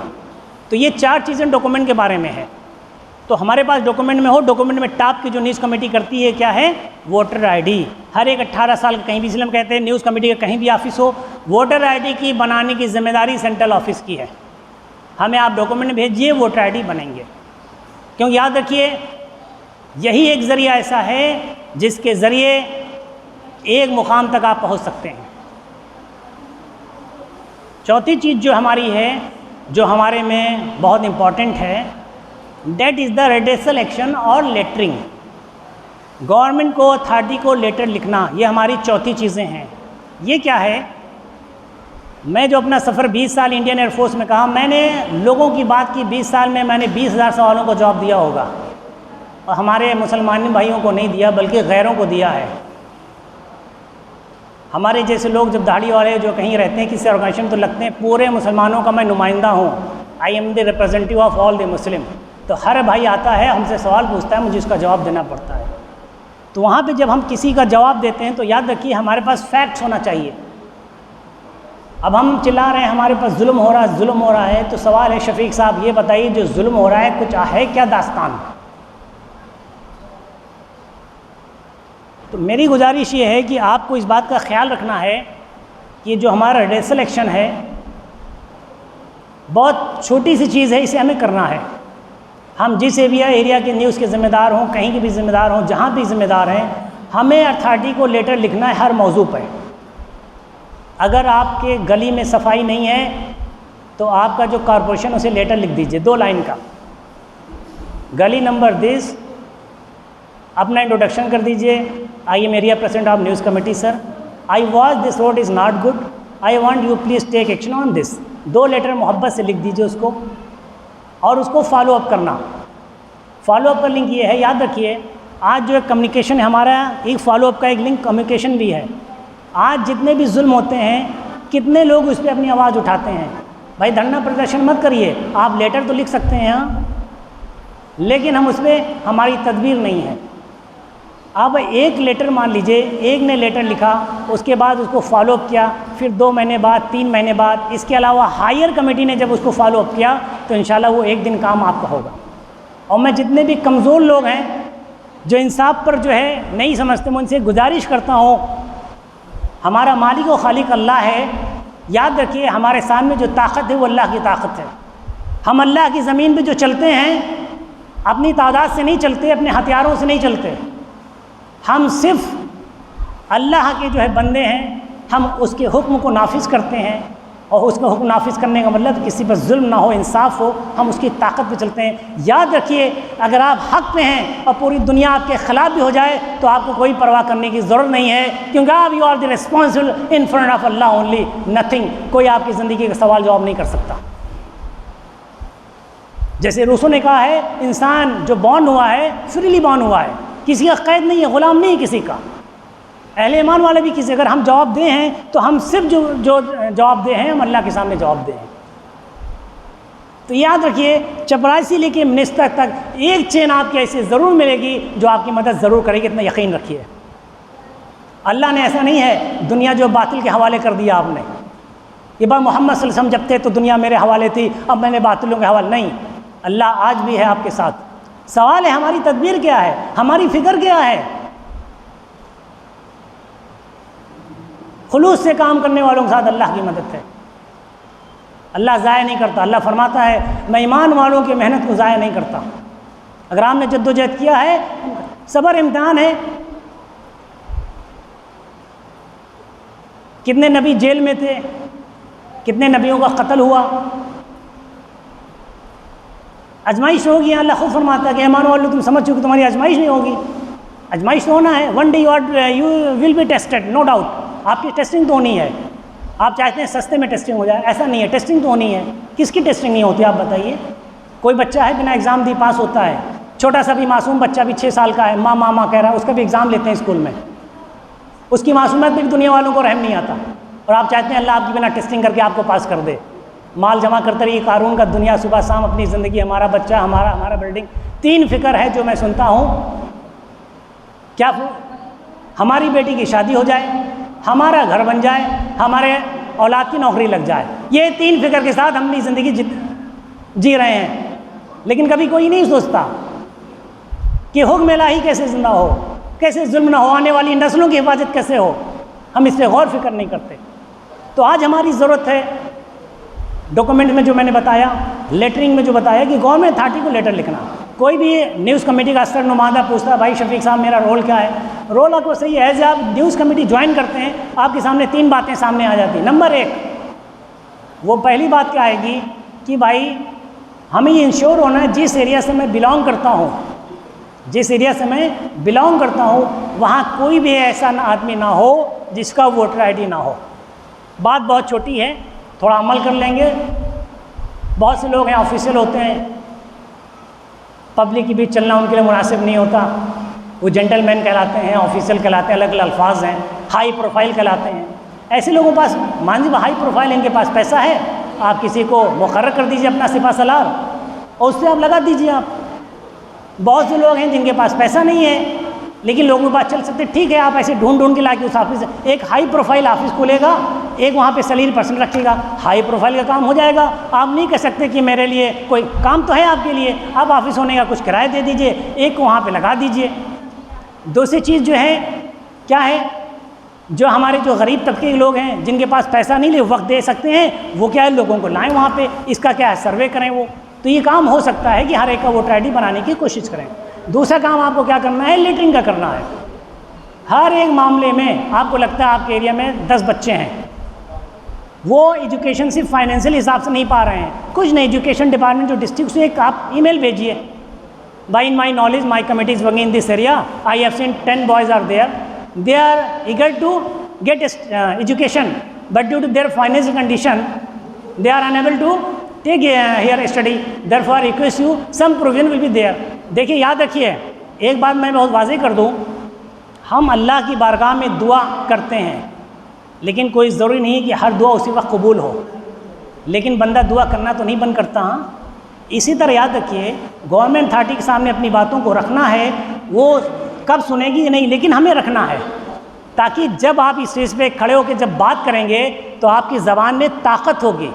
तो ये 4 चीज़ें डॉक्यूमेंट के बारे में है। तो हमारे पास डॉक्यूमेंट में हो, डॉक्यूमेंट में टॉप की जो न्यूज़ कमेटी करती है क्या है? Voter ID. हर एक 18 साल का कहीं भी, इसलिए हम कहते हैं न्यूज़ कमेटी का कहीं भी ऑफिस हो, वोटर आईडी की बनाने की जिम्मेदारी सेंट्रल ऑफिस की है। हमें आप डॉक्यूमेंट भेजिए, वोटर आईडी बनेंगे। क्योंकि याद रखिए यही एक ज़रिया ऐसा है जिसके ज़रिए एक मुकाम तक आप पहुँच सकते हैं। चौथी चीज़ जो हमारी है, जो हमारे में बहुत इम्पॉर्टेंट है, डेट इज़ द रेडिसल एक्शन और लेटरिंग। गवर्नमेंट को, अथॉरिटी को लेटर लिखना, ये हमारी चौथी चीज़ें हैं। ये क्या है? मैं जो अपना सफ़र 20 साल इंडियन एयरफोर्स में कहा, मैंने लोगों की बात की, 20 साल में मैंने 20,000 सवालों को जवाब दिया होगा। और हमारे मुसलमान भाइयों को नहीं दिया, बल्कि गैरों को दिया है। हमारे जैसे लोग जब दाढ़ी वाले जो कहीं रहते हैं, किसी ऑर्गेनाइजेशन, तो लगते हैं पूरे मुसलमानों का मैं नुमाइंदा हूँ, I am the representative of all the Muslim. तो हर भाई आता है, हमसे सवाल पूछता है, मुझे उसका जवाब देना पड़ता है। तो वहाँ पे जब हम किसी का जवाब देते हैं तो याद रखिए हमारे पास फैक्ट्स होना चाहिए। अब हम चिल्ला रहे हैं हमारे पास जुल्म हो रहा है, जुल्म हो रहा है, तो सवाल है शफीक साहब ये बताइए जो जुल्म हो रहा है कुछ है क्या दास्तान? तो मेरी गुजारिश ये है कि आपको इस बात का ख्याल रखना है कि जो हमारा रेडिसल एक्शन है बहुत छोटी सी चीज़ है, इसे हमें करना है। हम जिस एरिया के न्यूज़ के ज़िम्मेदार हों, कहीं के भी ज़िम्मेदार हों, जहाँ भी ज़िम्मेदार हैं, हमें अथॉरिटी को लेटर लिखना है हर मौजू पर। अगर आपके गली में सफाई नहीं है तो आपका जो कॉरपोरेशन उसे लेटर लिख दीजिए 2 लाइन का, गली नंबर दिस, अपना इंट्रोडक्शन कर दीजिए, I am area president of news committee sir, I watch this road is not good, I want you please take action on this. 2 letter मोहब्बत से लिख दीजिए उसको और उसको फॉलो अप करना। फॉलो अप का लिंक ये है, याद रखिए आज जो एक कम्युनिकेशन है हमारा, एक फॉलो अप का एक लिंक कम्युनिकेशन भी है। आज जितने भी जुल्म होते हैं, कितने लोग उस पर अपनी आवाज़ उठाते हैं। भाई धरना प्रदर्शन मत करिए, आप लेटर तो लिख सकते हैं हाँ, लेकिन हम उस पर, हमारी तदबीर नहीं है। अब एक लेटर मान लीजिए, एक ने लेटर लिखा, उसके बाद उसको फॉलो अप किया, फिर 2 महीने बाद, 3 महीने बाद, इसके अलावा हायर कमेटी ने जब उसको फॉलो अप किया तो इंशाल्लाह वो एक दिन काम आपका होगा। और मैं जितने भी कमज़ोर लोग हैं जो इंसाफ पर जो है नहीं समझते, मैं उनसे गुजारिश करता हूँ हमारा मालिक व खालिक अल्लाह है। याद रखिए, हमारे सामने जो ताकत है वो अल्लाह की ताकत है। हम अल्लाह की ज़मीन पे जो चलते हैं अपनी तादाद से नहीं चलते, अपने हथियारों से नहीं चलते। हम सिर्फ अल्लाह के जो है बंदे हैं, हम उसके हुक्म को नाफिज करते हैं। और उसका हुक्म नाफिज करने का मतलब किसी पर जुल्म ना हो, इंसाफ हो, हम उसकी ताकत पे चलते हैं। याद रखिए, अगर आप हक पे हैं और पूरी दुनिया आपके ख़िलाफ़ भी हो जाए तो आपको कोई परवाह करने की ज़रूरत नहीं है, क्योंकि आप you are the responsible in front of Allah only, nothing. कोई आपकी ज़िंदगी का सवाल जवाब नहीं कर सकता। जैसे रूसों ने कहा है, इंसान जो बॉर्न हुआ है फ्रीली बॉर्न हुआ है, किसी का कैद नहीं है, ग़ुलाम नहीं है किसी का। अहले ईमान वाले भी किसी, अगर हम जवाब दे हैं तो हम सिर्फ जो जवाब दे हैं हम अल्लाह के सामने जवाब दें। तो याद रखिए, चपरासी लेके मिनिस्टर तक एक चेन आपकी ऐसी ज़रूर मिलेगी जो आपकी मदद ज़रूर करेगी, इतना यकीन रखिए। अल्लाह ने ऐसा नहीं है दुनिया जो बातिल के हवाले कर दिया आपने। ये बात मोहम्मद सल्लल्लाहु अलैहि वसल्लम जब थे तो दुनिया मेरे हवाले थी, अब मैंने बातिलों के हवाले नहीं। अल्लाह आज भी है आपके साथ। सवाल है हमारी तदबीर क्या है, हमारी फ़िक्र क्या है। खुलूस से काम करने वालों के साथ अल्लाह की मदद है। अल्लाह ज़ाया नहीं करता। अल्लाह फरमाता है, मैं ईमान वालों की मेहनत को ज़ाया नहीं करता। अगर आपने जद्दोजहद किया है, सब्र इम्तिहान है। कितने नबी जेल में थे, कितने नबियों का कत्ल हुआ, आजमाइश होगी। अल्लाह खुद फरमाता है कि ईमान वालों तुम समझ चुके तुम्हारी आजमाइश नहीं होगी। आजमाइश होना है, one day you will be tested, no doubt. आपकी टेस्टिंग तो होनी है। आप चाहते हैं सस्ते में टेस्टिंग हो जाए, ऐसा नहीं है, टेस्टिंग तो होनी है। किसकी टेस्टिंग नहीं होती आप बताइए। कोई बच्चा है बिना एग्ज़ाम दी पास होता है, छोटा सा भी मासूम बच्चा भी 6 साल का है, माँ माँ कह रहा है, उसका भी एग्ज़ाम लेते हैं स्कूल में। उसकी मासूमियत में भी दुनिया वालों को रहम नहीं आता, और आप चाहते हैं अल्लाह आपकी बिना टेस्टिंग करके आपको पास कर दे। माल जमा करते रहिए कारून का, दुनिया सुबह शाम अपनी ज़िंदगी, हमारा बच्चा, हमारा बिल्डिंग। 3 फ़िक्र है जो मैं सुनता हूँ। क्या हमारी बेटी की शादी हो जाए, हमारा घर बन जाए, हमारे औलाद की नौकरी लग जाए। ये 3 फ़िक्र के साथ हम अपनी ज़िंदगी जी रहे हैं। लेकिन कभी कोई नहीं सोचता कि हुक्म इलाही कैसे ज़िंदा हो, कैसे जुल्म ना हो, आने वाली नस्लों की हिफाजत कैसे हो। हम इस पर गौर फिक्र नहीं करते। तो आज हमारी ज़रूरत है, डॉक्यूमेंट में जो मैंने बताया, लेटरिंग में जो बताया कि गवर्नमेंट अथॉरिटी को लेटर लिखना। कोई भी न्यूज़ कमेटी का असर नुमाइंदा पूछता, भाई शफीक साहब मेरा रोल क्या है। रोल आपको सही है, एज आप न्यूज़ कमेटी ज्वाइन करते हैं आपके सामने 3 बातें सामने आ जाती हैं। नंबर 1, वो पहली बात क्या आएगी कि भाई हमें ये इंश्योर होना है जिस एरिया से मैं बिलोंग करता हूँ, जिस एरिया से मैं बिलोंग करता हूँ वहाँ कोई भी ऐसा आदमी ना हो जिसका वोटर आईडी ना हो। बात बहुत छोटी है, थोड़ा अमल कर लेंगे। बहुत से लोग हैं ऑफिशियल होते हैं, पब्लिक के बीच चलना उनके लिए मुनासिब नहीं होता। वो जेंटलमैन कहलाते हैं, ऑफिशियल कहलाते हैं, अलग अलग अल्फाज हैं, हाई प्रोफाइल कहलाते हैं। ऐसे लोगों के पास, मान लीजिए हाई प्रोफाइल, इनके पास पैसा है, आप किसी को मुकर्रर कर दीजिए अपना सिपा सलार और उससे आप लगा दीजिए। आप बहुत से लोग हैं जिनके पास पैसा नहीं है लेकिन लोगों के पास चल सकते, ठीक है, आप ऐसे ढूंढ के लाके उस ऑफिस, एक हाई प्रोफाइल ऑफिस खोलेगा, एक वहाँ पे सलील पर्सन रखिएगा, हाई प्रोफाइल का काम हो जाएगा। आप नहीं कह सकते कि मेरे लिए कोई काम तो है आपके लिए, आप ऑफिस होने का कुछ किराया दे दीजिए, एक को वहाँ पे लगा दीजिए। दूसरी चीज़ जो है क्या है, जो हमारे जो गरीब तबके के लोग हैं जिनके पास पैसा नहीं ले वक्त दे सकते हैं, वो क्या है, लोगों को लाएँ वहाँ पे, इसका क्या है, सर्वे करें वो। तो ये काम हो सकता है कि हर एक का वोटर आईडी बनाने की कोशिश करें। दूसरा काम आपको क्या करना है, लेटरिंग का करना है। हर एक मामले में आपको लगता है आपके एरिया में 10 बच्चे हैं, वो एजुकेशन सिर्फ फाइनेंशियल हिसाब से नहीं पा रहे हैं, कुछ नहीं, एजुकेशन डिपार्टमेंट जो डिस्ट्रिक्ट से एक आप ईमेल भेजिए, by in my knowledge my committee is working in this area, I have seen 10 boys are there, they are eager to get education but due to their financial condition they are unable to take here study, therefore I request you some provision will be there। देखिए याद रखिए, एक बात मैं बहुत वाज़ेह कर दूं, हम अल्लाह की बारगाह में दुआ करते हैं लेकिन कोई ज़रूरी नहीं है कि हर दुआ उसी वक्त कबूल हो, लेकिन बंदा दुआ करना तो नहीं बंद करता। हाँ, इसी तरह याद रखिए, गवर्नमेंट अथॉरिटी के सामने अपनी बातों को रखना है, वो कब सुनेगी नहीं, लेकिन हमें रखना है ताकि जब आप इस स्टेज पे खड़े होकर जब बात करेंगे तो आपकी ज़बान में ताकत होगी।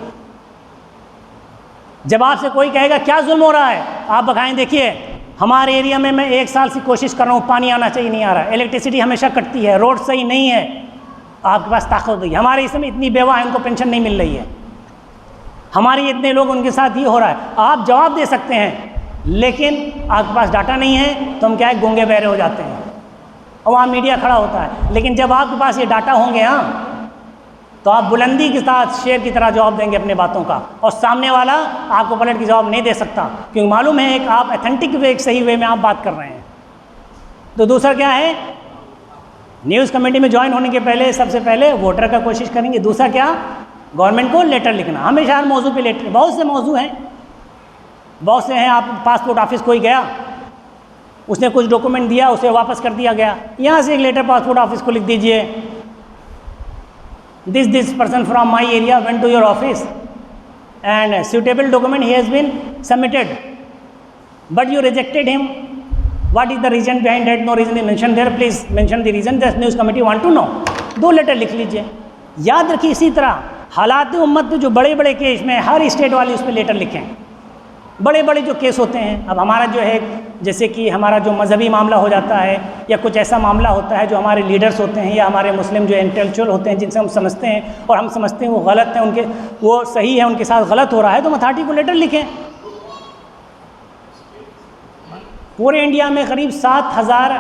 जब आपसे कोई कहेगा क्या जुल्म हो रहा है, आप बताएं देखिए हमारे एरिया में मैं 1 साल से कोशिश कर रहा हूँ, पानी आना चाहिए नहीं आ रहा है, इलेक्ट्रिसिटी हमेशा कटती है, रोड सही नहीं है, आपके पास ताकत होगी। हमारे इसमें इतनी बेवा है, उनको पेंशन नहीं मिल रही है, हमारे इतने लोग उनके साथ ये हो रहा है। आप जवाब दे सकते हैं, लेकिन आपके पास डाटा नहीं है तो हम क्या है, गूंगे बहरे हो जाते हैं और वहाँ मीडिया खड़ा होता है। लेकिन जब आपके पास ये डाटा होंगे हाँ, तो आप बुलंदी के साथ शेर की तरह जवाब देंगे अपने बातों का, और सामने वाला आपको पलट के जवाब नहीं दे सकता, क्योंकि मालूम है एक आप ऑथेंटिक वे, एक सही वे में आप बात कर रहे हैं। तो दूसरा क्या है, न्यूज़ कमेटी में ज्वाइन होने के पहले सबसे पहले वोटर का कोशिश करेंगे। दूसरा क्या, गवर्नमेंट को लेटर लिखना, हमेशा हर मौजू पे लेटर, बहुत से मौजू हैं, बहुत से हैं। आप पासपोर्ट ऑफिस कोई गया, उसने कुछ डॉक्यूमेंट दिया, उसे वापस कर दिया गया, यहाँ से एक लेटर पासपोर्ट ऑफिस को लिख दीजिए, this person from my area went to your office and suitable document he has been submitted, but you rejected him. What is the reason behind that? No reason is mentioned there. Please mention the reason. The news committee want to know. 2 letter लिख लीजिए। याद रखिए, इसी तरह हालात उम्मत में जो बड़े बड़े केस में हर स्टेट वाले उस पर लेटर लिखें। बड़े बड़े जो केस होते हैं, अब हमारा जो है, जैसे कि हमारा जो मजहबी मामला हो जाता है, या कुछ ऐसा मामला होता है जो हमारे लीडर्स होते हैं या हमारे मुस्लिम जो इंटेलेक्चुअल होते हैं, जिनसे हम समझते हैं और हम समझते हैं वो गलत है, उनके वो सही है, उनके साथ गलत हो रहा है, तो हम अथॉरिटी को लेटर लिखें। पूरे इंडिया में करीब 7000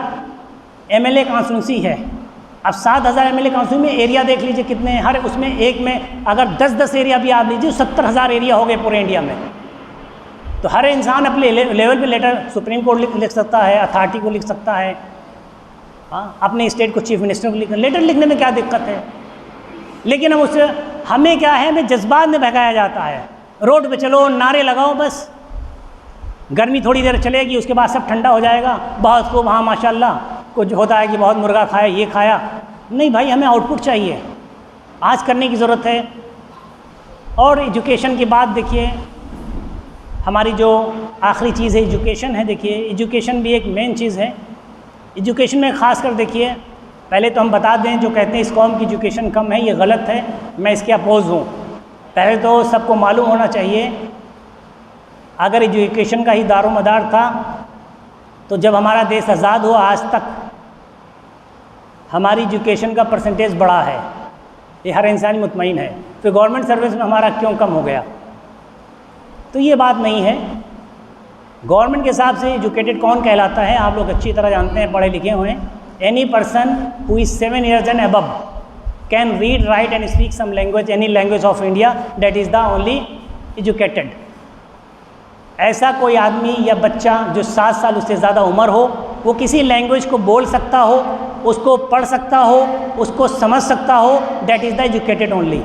MLA कॉन्स्टिट्यूंसी है। अब 7000 MLA कॉन्स्टिट्यूंसी में एरिया देख लीजिए कितने हैं, हर उसमें एक में अगर 10-10 एरिया भी आप लीजिए, 70,000 एरिया हो गए पूरे इंडिया में। तो हर इंसान अपने लेवल पे लेटर सुप्रीम कोर्ट लिख सकता है, अथॉरिटी को लिख सकता है, हाँ, अपने स्टेट को चीफ मिनिस्टर को लेटर लिखने में क्या दिक्कत है। लेकिन हम उससे, हमें क्या है, हमें जज्बात में भगाया जाता है, रोड पे चलो, नारे लगाओ, बस गर्मी थोड़ी देर चलेगी, उसके बाद सब ठंडा हो जाएगा, बहुत खूब, हाँ माशाल्लाह, कुछ होता है कि बहुत मुर्गा खाया, ये खाया। नहीं भाई, हमें आउटपुट चाहिए, आज करने की ज़रूरत है। और एजुकेशन की बात देखिए, हमारी जो आखिरी चीज़ है एजुकेशन है। देखिए, एजुकेशन भी एक मेन चीज़ है। एजुकेशन में ख़ास कर देखिए, पहले तो हम बता दें, जो कहते हैं इस कौम की एजुकेशन कम है, ये गलत है, मैं इसके अपोज़ हूँ। पहले तो सबको मालूम होना चाहिए, अगर एजुकेशन का ही दारोमदार था तो जब हमारा देश आज़ाद हुआ आज तक हमारी एजुकेशन का परसेंटेज बढ़ा है, ये हर इंसान मुतमईन है। फिर गवर्नमेंट सर्विस में हमारा क्यों कम हो गया? तो ये बात नहीं है। गवर्नमेंट के हिसाब से एजुकेटेड कौन कहलाता है, आप लोग अच्छी तरह जानते हैं, पढ़े लिखे हुए हैं। Any person who is 7 years and above can read, write and speak some language, any language of India, that is the only educated. ऐसा कोई आदमी या बच्चा जो 7 साल उससे ज़्यादा उम्र हो, वो किसी लैंग्वेज को बोल सकता हो, उसको पढ़ सकता हो, उसको समझ सकता हो, that is the educated only.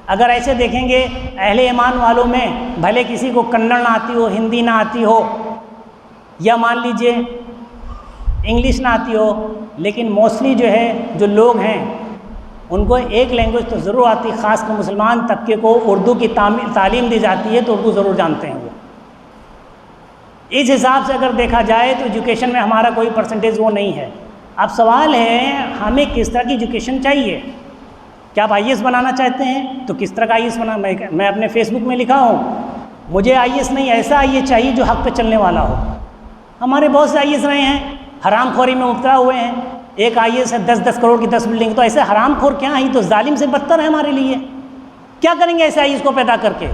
अगर ऐसे देखेंगे अहले ईमान वालों में भले किसी को कन्नड़ ना आती हो, हिंदी ना आती हो, या मान लीजिए इंग्लिश ना आती हो, लेकिन मोस्टली जो है जो लोग हैं उनको एक लैंग्वेज तो ज़रूर आती है। ख़ासकर मुसलमान तबके को उर्दू की तालीम दी जाती है तो उर्दू ज़रूर जानते हैं वो। इस हिसाब से अगर देखा जाए तो एजुकेशन में हमारा कोई परसेंटेज वो नहीं है। अब सवाल है हमें किस तरह की एजुकेशन चाहिए। क्या आप IAS बनाना चाहते हैं तो किस तरह का IAS बना? मैं अपने फेसबुक में लिखा हूँ, मुझे IAS नहीं, ऐसा IAS चाहिए जो हक़ पे चलने वाला हो। हमारे बहुत से IAS रहे हैं, हरामखोरी में मुब्तला हुए हैं। एक IAS है 10-10 करोड़ की 10 बिल्डिंग, तो ऐसे हरामखोर क्या है, तो जालिम से बदतर है हमारे लिए। क्या करेंगे ऐसे IAS को पैदा करके?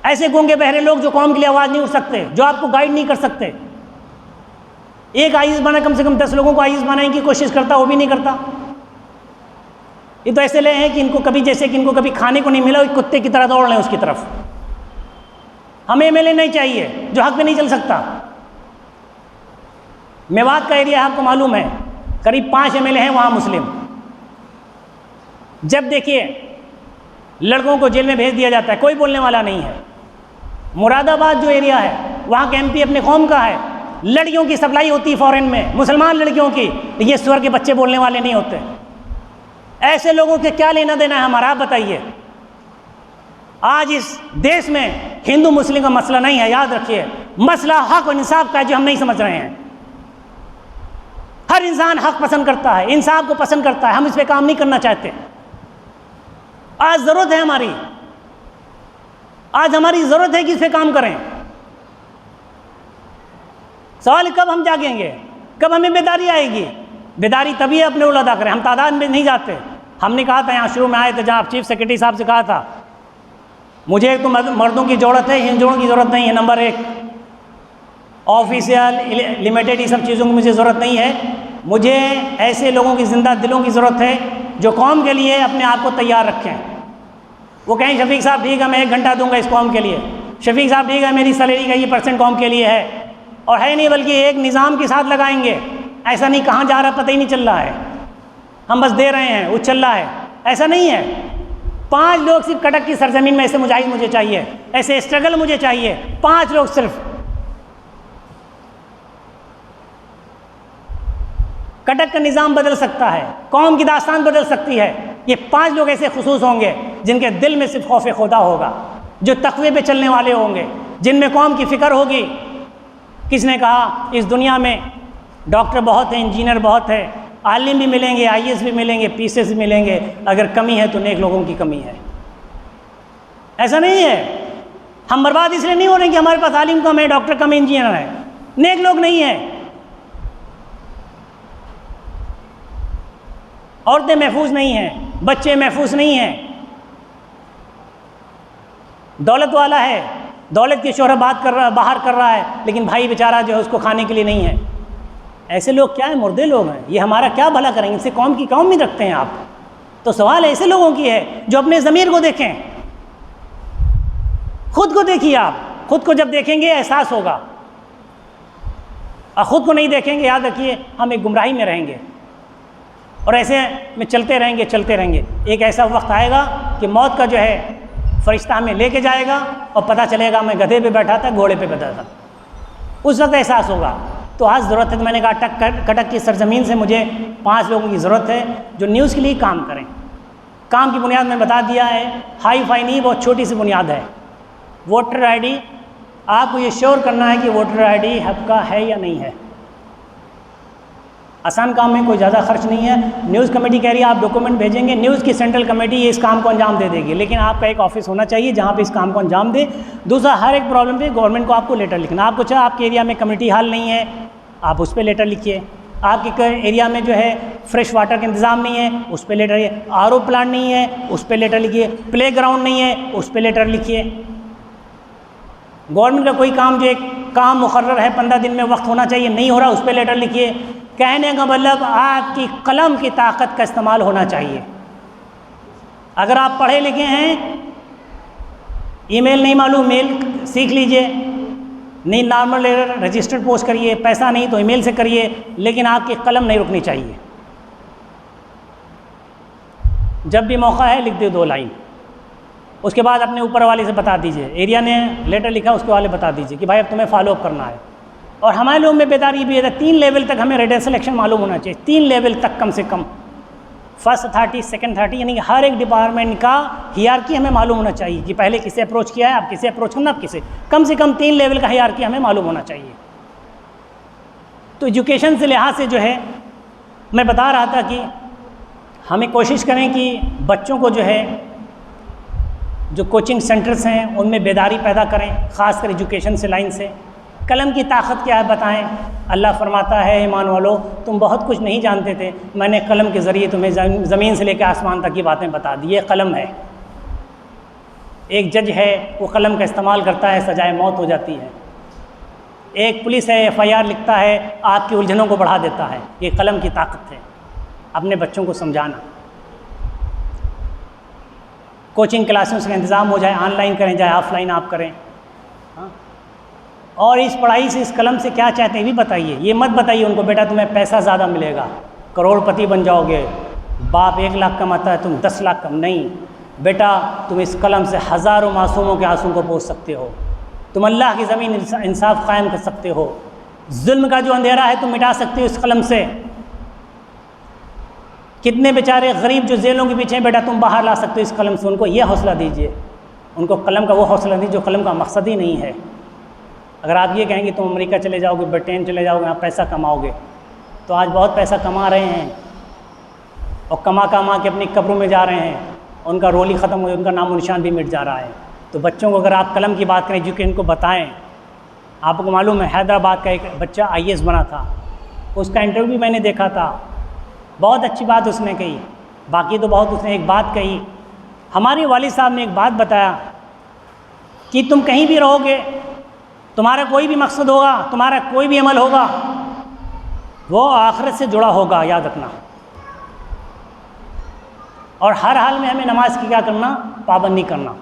ऐसे गूंगे बहरे लोग जो कौम के लिए आवाज़ नहीं उठ सकते, जो आपको गाइड नहीं कर सकते। एक IAS बना, कम से कम 10 लोगों को IAS बनाने की कोशिश करता, वो भी नहीं करता। ये तो ऐसे ले हैं कि इनको कभी, जैसे कि इनको कभी खाने को नहीं मिला, कुत्ते की तरह दौड़ रहे हैं उसकी तरफ। हमें MLA नहीं चाहिए जो हक पे नहीं चल सकता। मेवात का एरिया आपको मालूम है, करीब 5 MLA हैं वहाँ मुस्लिम। जब देखिए लड़कों को जेल में भेज दिया जाता है, कोई बोलने वाला नहीं है। मुरादाबाद जो एरिया है वहाँ के MP अपने कौम का है, लड़कियों की सप्लाई होती है फॉरेन में, मुसलमान लड़कियों की। ये स्वर के बच्चे बोलने वाले नहीं होते। ऐसे लोगों से क्या लेना देना है हमारा, आप बताइए। आज इस देश में हिंदू मुस्लिम का मसला नहीं है, याद रखिए। मसला हक और इंसाफ का है, जो हम नहीं समझ रहे हैं। हर इंसान हक पसंद करता है, इंसाफ को पसंद करता है, हम इस पे काम नहीं करना चाहते। आज ज़रूरत है हमारी, आज हमारी ज़रूरत है कि इस पे काम करें। सवाल कब हम जागेंगे, कब हमें बेदारी आएगी? बेदारी तभी है अपने रोल अदा करें। हम तादाद में नहीं जाते। हमने कहा था यहाँ शुरू में आए थे जहाँ चीफ सेक्रेटरी साहब से कहा था, मुझे तो मर्दों की ज़रूरत है, हिंदुओं की ज़रूरत नहीं है। नंबर 1, ऑफिशियल लिमिटेड ये सब चीज़ों की मुझे ज़रूरत नहीं है। मुझे ऐसे लोगों की ज़िंदा दिलों की ज़रूरत है जो कौम के लिए अपने आप को तैयार रखें। वो कहें शफीक साहब ठीक है मैं 1 घंटा दूंगा इस कौम के लिए, शफीक साहब ठीक है मेरी सैलरी का ये % कौम के लिए है, और है नहीं बल्कि एक निज़ाम के साथ लगाएंगे। ऐसा नहीं कहाँ जा रहा पता ही नहीं चल रहा है, हम बस दे रहे हैं वो चल रहा है, ऐसा नहीं है। 5 लोग सिर्फ कटक की सरजमीन में ऐसे मुजाहिद मुझे चाहिए, ऐसे स्ट्रगल मुझे चाहिए, 5 लोग सिर्फ। कटक का निज़ाम बदल सकता है, कौम की दास्तान बदल सकती है। ये 5 लोग ऐसे खुसूस होंगे जिनके दिल में सिर्फ खौफ खुदा होगा, जो तक़वे पे चलने वाले होंगे, जिनमें कौम की फ़िक्र होगी। किसने कहा इस दुनिया में डॉक्टर बहुत हैं, इंजीनियर बहुत है, आलिम भी मिलेंगे, IAS भी मिलेंगे, PCS भी मिलेंगे, अगर कमी है तो नेक लोगों की कमी है। ऐसा नहीं है। हम बर्बाद इसलिए नहीं हो रहे कि हमारे पास आलिम कम है, डॉक्टर कम है, इंजीनियर है, नेक लोग नहीं है। औरतें महफूज नहीं हैं, बच्चे महफूज नहीं हैं। दौलत वाला है, दौलत की शोहरत बाहर कर रहा है, लेकिन भाई बेचारा जो है उसको खाने के लिए नहीं है। ऐसे लोग क्या है, मुर्दे लोग हैं। ये हमारा क्या भला करेंगे, इनसे कौम की कौम नहीं रखते हैं आप। तो सवाल ऐसे लोगों की है जो अपने ज़मीर को देखें, खुद को देखिए। आप खुद को जब देखेंगे एहसास होगा, और ख़ुद को नहीं देखेंगे याद रखिए हम एक गुमराही में रहेंगे और ऐसे में चलते रहेंगे। एक ऐसा वक्त आएगा कि मौत का जो है फरिश्ता हमें लेके जाएगा और पता चलेगा मैं गधे पे बैठा था, घोड़े पे बैठा था, उस वक्त एहसास होगा। तो आज ज़रूरत है, तो मैंने कहा कटक की सरजमीन से मुझे 5 लोगों की ज़रूरत है जो न्यूज़ के लिए काम करें। काम की बुनियाद में बता दिया है, हाई फाई नहीं, बहुत छोटी सी बुनियाद है। वोटर ID, आपको ये श्योर करना है कि वोटर ID आपका है या नहीं है। आसान काम है, कोई ज़्यादा खर्च नहीं है। न्यूज़ कमेटी कह रही है आप डॉक्यूमेंट भेजेंगे, न्यूज़ की सेंट्रल कमेटी ये इस काम को अंजाम दे देगी, लेकिन आपका एक ऑफिस होना चाहिए जहाँ पे इस काम को अंजाम दे। दूसरा, हर एक प्रॉब्लम पे गवर्नमेंट को आपको लेटर लिखना। आपको चाहे आपके एरिया में कम्युनिटी हॉल नहीं है, आप उस पर लेटर लिखिए। आपके एरिया में जो है फ्रेश वाटर का इंतज़ाम नहीं है, उस पर लेटर लिखिए। RO प्लांट नहीं है, उस पर लेटर लिखिए। प्ले ग्राउंड नहीं है, उस पर लेटर लिखिए। गवर्नमेंट का कोई काम जो एक काम मुकर्रर है 15 दिन में वक्त होना चाहिए, नहीं हो रहा, उस पर लेटर लिखिए। कहने का मतलब आपकी कलम की ताकत का इस्तेमाल होना चाहिए। अगर आप पढ़े लिखे हैं, ईमेल नहीं मालूम, मेल सीख लीजिए, नहीं नॉर्मल लेटर रजिस्टर्ड पोस्ट करिए, पैसा नहीं तो ईमेल से करिए, लेकिन आपकी कलम नहीं रुकनी चाहिए। जब भी मौका है लिख दे 2 लाइन, उसके बाद अपने ऊपर वाले से बता दीजिए, एरिया ने लेटर लिखा उसके वाले बता दीजिए कि भाई अब तुम्हें फॉलोअप करना है। और हमारे लोगों में बेदारी भी है, 3 लेवल तक हमें रेडियल सिलेक्शन मालूम होना चाहिए, 3 लेवल तक कम से कम। फर्स्ट अथॉरिटी, सेकंड अथॉरिटी, यानी कि हर एक डिपार्टमेंट का हियरार्की हमें मालूम होना चाहिए कि पहले किसे अप्रोच किया है, आप किसे अप्रोच करना, आप किसे, कम से कम 3 लेवल का हियरार्की हमें मालूम होना चाहिए। तो एजुकेशन से लिहाज से जो है मैं बता रहा था कि हमें कोशिश करें कि बच्चों को जो है जो कोचिंग सेंटर्स हैं उनमें बेदारी पैदा करें, ख़ासकर एजुकेशन से लाइन से। कलम की ताकत क्या है बताएं। अल्लाह फरमाता है ईमान वालो तुम बहुत कुछ नहीं जानते थे, मैंने कलम के ज़रिए तुम्हें ज़मीन से लेकर आसमान तक की बातें बता दी। ये कलम है। एक जज है वो कलम का इस्तेमाल करता है, सजाए मौत हो जाती है। एक पुलिस है FIR लिखता है, आपकी उलझनों को बढ़ा देता है। ये कलम की ताकत है। अपने बच्चों को समझाना, कोचिंग क्लासेस का इंतज़ाम हो जाए, ऑनलाइन करें चाहे ऑफलाइन आप करें। हाँ, और इस पढ़ाई से, इस कलम से क्या चाहते हैं भी बताइए। ये मत बताइए उनको बेटा तुम्हें पैसा ज़्यादा मिलेगा, करोड़पति बन जाओगे, बाप 1 लाख कमाता है तुम 10 लाख कम। नहीं बेटा, तुम इस कलम से हज़ारों मासूमों के आंसू को पोंछ सकते हो, तुम अल्लाह की ज़मीन इंसाफ कायम कर सकते हो, जुल्म का जो अंधेरा है तुम मिटा सकते हो इस कलम से। कितने बेचारे गरीब जो जेलों के पीछे बेटा तुम बाहर ला सकते हो इस कलम से। उनको ये हौसला दीजिए, उनको कलम का वो हौसला दीजिए जो कलम का मकसद ही नहीं है। अगर आप ये कहेंगे तुम अमेरिका चले जाओगे, ब्रिटेन चले जाओगे, यहाँ पैसा कमाओगे, तो आज बहुत पैसा कमा रहे हैं और कमा के अपनी कब्रों में जा रहे हैं, उनका रोल ही ख़त्म हो, उनका नामो निशान भी मिट जा रहा है। तो बच्चों को अगर आप कलम की बात करें, एजुकेशन को बताएं। आपको मालूम है हैदराबाद का एक बच्चा IAS बना था, उसका इंटरव्यू मैंने देखा था। बहुत अच्छी बात उसने कही, बाकी तो बहुत उसने एक बात कही। हमारे वालिद साहब ने एक बात बताया कि तुम कहीं भी रहोगे, तुम्हारा कोई भी मकसद होगा, तुम्हारा कोई भी अमल होगा, वो आखिरत से जुड़ा होगा, याद रखना। और हर हाल में हमें नमाज की क्या करना, पाबंदी करना।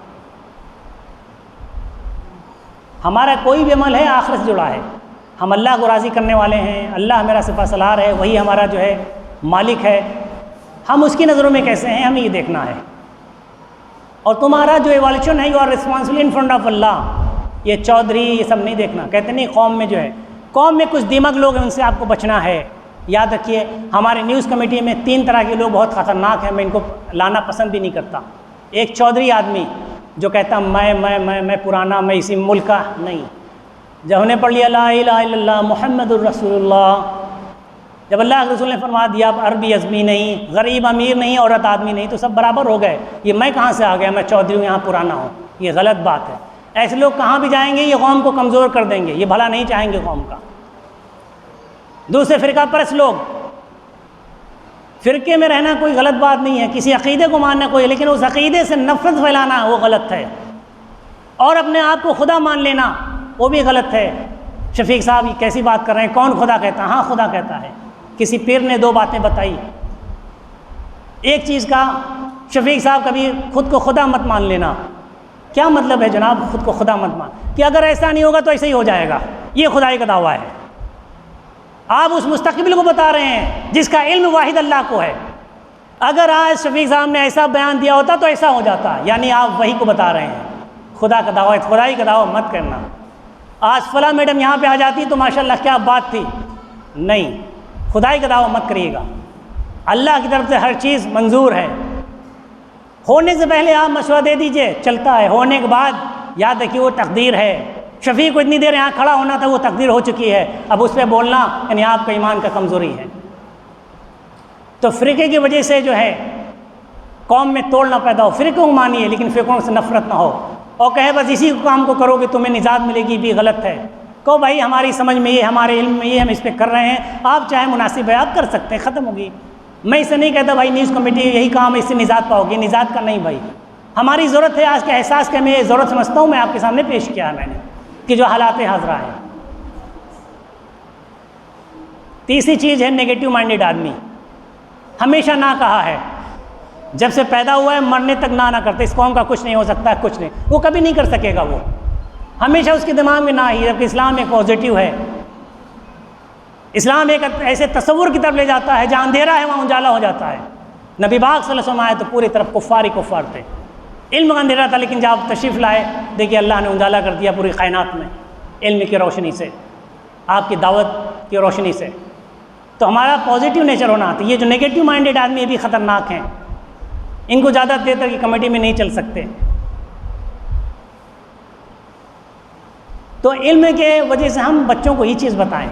हमारा कोई भी अमल है आखिरत से जुड़ा है। हम अल्लाह को राज़ी करने वाले हैं, अल्लाह मेरा सिफ़ासलार है, वही हमारा जो है मालिक है। हम उसकी नज़रों में कैसे हैं, हमें ये देखना है। और तुम्हारा जो एवोल्यूशन है, you are responsible in front of Allah. ये चौधरी ये सब नहीं देखना। कहते नहीं कौम में जो है, कौम में कुछ दिमाग लोग हैं, उनसे आपको बचना है। याद रखिए, हमारे न्यूज़ कमेटी में 3 तरह के लोग बहुत ख़तरनाक हैं, मैं इनको लाना पसंद भी नहीं करता। एक चौधरी आदमी जो कहता मैं पुराना, मैं इसी मुल्क का नहीं। जब हमने पढ़ लिया ला इलाहा इल्लल्लाह मुहम्मदुर रसूलुल्लाह, जब अल्लाह के रसूल ने फरमा दिया अब अरबी अज़मी नहीं, गरीब अमीर नहीं, औरत आदमी नहीं, तो सब बराबर हो गए। ये मैं कहाँ से आ गया, मैं चौधरी हूँ, यहाँ पुराना हूँ, ये गलत बात है। ऐसे लोग कहाँ भी जाएंगे ये कौम को कमज़ोर कर देंगे, ये भला नहीं चाहेंगे कौम का। दूसरे फ़िरका परस्त लोग, फ़िरके में रहना कोई गलत बात नहीं है, किसी अक़ीदे को मानना कोई, लेकिन उस अक़ीदे से नफ़रत फैलाना वो गलत है। और अपने आप को खुदा मान लेना वो भी गलत है। शफीक साहब ये कैसी बात कर रहे हैं, कौन खुदा कहता है? हाँ खुदा कहता है। किसी पीर ने 2 बातें बताई। एक चीज़ का, शफीक साहब कभी खुद को खुदा मत मान लेना। क्या मतलब है जनाब खुद को खुदा मत मान? कि अगर ऐसा नहीं होगा तो ऐसे ही हो जाएगा, ये खुदाई का दावा है। आप उस मुस्तक़बिल को बता रहे हैं जिसका इल्म वाहिद अल्लाह को है। अगर आज शफीक साहब ने ऐसा बयान दिया होता तो ऐसा हो जाता, यानी आप वही को बता रहे हैं। खुदा का दावा, खुदाई का दावा मत करना। आज फला मैडम यहाँ पे आ जाती तो माशाल्लाह क्या बात थी, नहीं, खुदाई का दावा मत करिएगा। अल्लाह की तरफ से हर चीज़ मंजूर है। होने से पहले आप मशवरा दे दीजिए, चलता है। होने के बाद याद रखिए वो तकदीर है। शफीक को इतनी देर यहाँ खड़ा होना था, वो तकदीर हो चुकी है। अब उस पर बोलना यानी आपका ईमान का कमज़ोरी है। तो फ़िरके की वजह से जो है कौम में तोड़ ना पैदा हो। फ़िरके को मानिए लेकिन फ़िरकों से नफ़रत ना हो, और कहे बस इसी काम को करोगे तुम्हें निजात मिलेगी, भी गलत है। कहो भाई हमारी समझ में ये, हमारे इल्म में ये, हम इस पर कर रहे हैं, आप चाहे मुनासिब है आप कर सकते हैं, ख़त्म होगी। मैं इसे नहीं कहता भाई न्यूज़ कमेटी यही काम है इससे निजात पाओगे, निजात का नहीं भाई। हमारी ज़रूरत है आज के एहसास के, मैं ये ज़रूरत समझता हूँ, मैं आपके सामने पेश किया है मैंने कि जो हालात हाज़रा है। तीसरी चीज़ है नेगेटिव माइंडेड आदमी। हमेशा ना कहा है, जब से पैदा हुआ है मरने तक ना करते, इस कौम का कुछ नहीं हो सकता है, कुछ नहीं, वो कभी नहीं कर सकेगा। वो हमेशा उसके दिमाग में ना ही, जबकि इस्लाम एक पॉजिटिव है। इस्लाम एक ऐसे तस्वुर की तरफ ले जाता है जहाँ अंधेरा है वहाँ उजाला हो जाता है। नबी पाक सल्लल्लाहु अलैहि वसल्लम आए तो पूरी तरफ कुफ़ार ही कुफ़ार थे, इल्म का अंधेरा था, लेकिन जब आप तशरीफ़ लाए देखिए अल्लाह ने उजाला कर दिया पूरी कायनात में, इल्म की रोशनी से, आपकी दावत की रोशनी से। तो हमारा पॉजिटिव नेचर होना था। ये जो नेगेटिव माइंडेड आदमी ये भी ख़तरनाक हैं, इनको ज़्यादा देर तक की कमेटी में नहीं चल सकते। तो इल्म के वजह से हम बच्चों को ये चीज़ बताएं,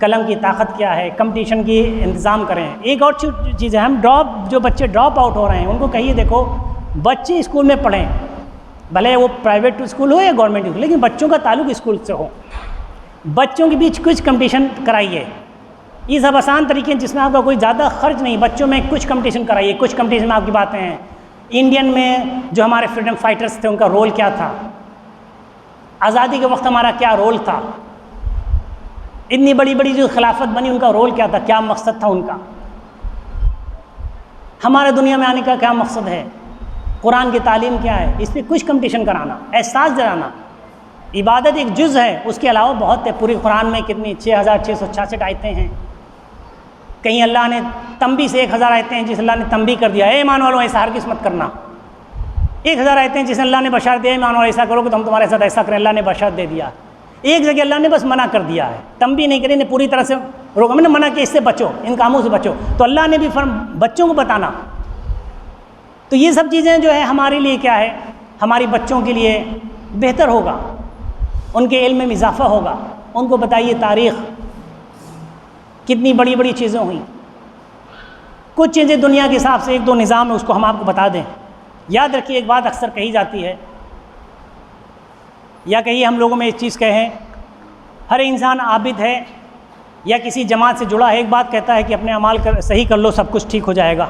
कलम की ताकत क्या है, कंपटीशन की इंतज़ाम करें। एक और चीज़ है, हम जो बच्चे ड्रॉप आउट हो रहे हैं उनको कहिए देखो बच्चे स्कूल में पढ़ें, भले वो प्राइवेट स्कूल हो या गवर्नमेंट स्कूल, लेकिन बच्चों का ताल्लुक स्कूल से हो। बच्चों के बीच कुछ कंपटीशन कराइए। ये सब आसान तरीके हैं जिसमें आपका कोई ज़्यादा खर्च नहीं। बच्चों में कुछ कंपटीशन कराइए। कुछ कंपटीशन में आपकी बातें हैं, इंडियन में जो हमारे फ्रीडम फाइटर्स थे उनका रोल क्या था, आज़ादी के वक्त हमारा क्या रोल था, इतनी बड़ी बड़ी जो खिलाफत बनी उनका रोल क्या था, क्या मकसद था उनका, हमारे दुनिया में आने का क्या मकसद है, कुरान की तालीम क्या है, इस पर कुछ कंपटीशन कराना, एहसास दिलाना। इबादत एक जुज़ है, उसके अलावा बहुत है। पूरे कुरान में कितनी 6666 आयतें हैं। कहीं अल्लाह ने तंबी से 1000 आयतें हैं जिस अल्लाह ने तंबी कर दिया, ए ईमान वालों ऐसा हरगिज़ मत करना। 1000 आयतें हैं जिस अल्लाह ने बशारत दिया, ईमान वालों ऐसा करोगे तो हम तुम्हारे साथ ऐसा करें, अल्लाह ने बशारत दे दिया। एक जगह अल्लाह ने बस मना कर दिया है, तंबी नहीं करी, ने पूरी तरह से रोका, मैंने मना किया इससे बचो, इन कामों से बचो। तो अल्लाह ने भी बच्चों को बताना। तो ये सब चीज़ें जो है हमारे लिए क्या है, हमारी बच्चों के लिए बेहतर होगा, उनके इल्म में इजाफ़ा होगा। उनको बताइए तारीख़ कितनी बड़ी बड़ी चीज़ें हुई, कुछ चीज़ें दुनिया के हिसाब से 1-2 निज़ाम है उसको हम आपको बता दें। याद रखिए एक बात अक्सर कही जाती है, या कहिए हम लोगों में एक चीज़ कहें, हर इंसान आबिद है या किसी जमात से जुड़ा है, एक बात कहता है कि अपने अमाल सही कर लो, सब कुछ ठीक हो जाएगा।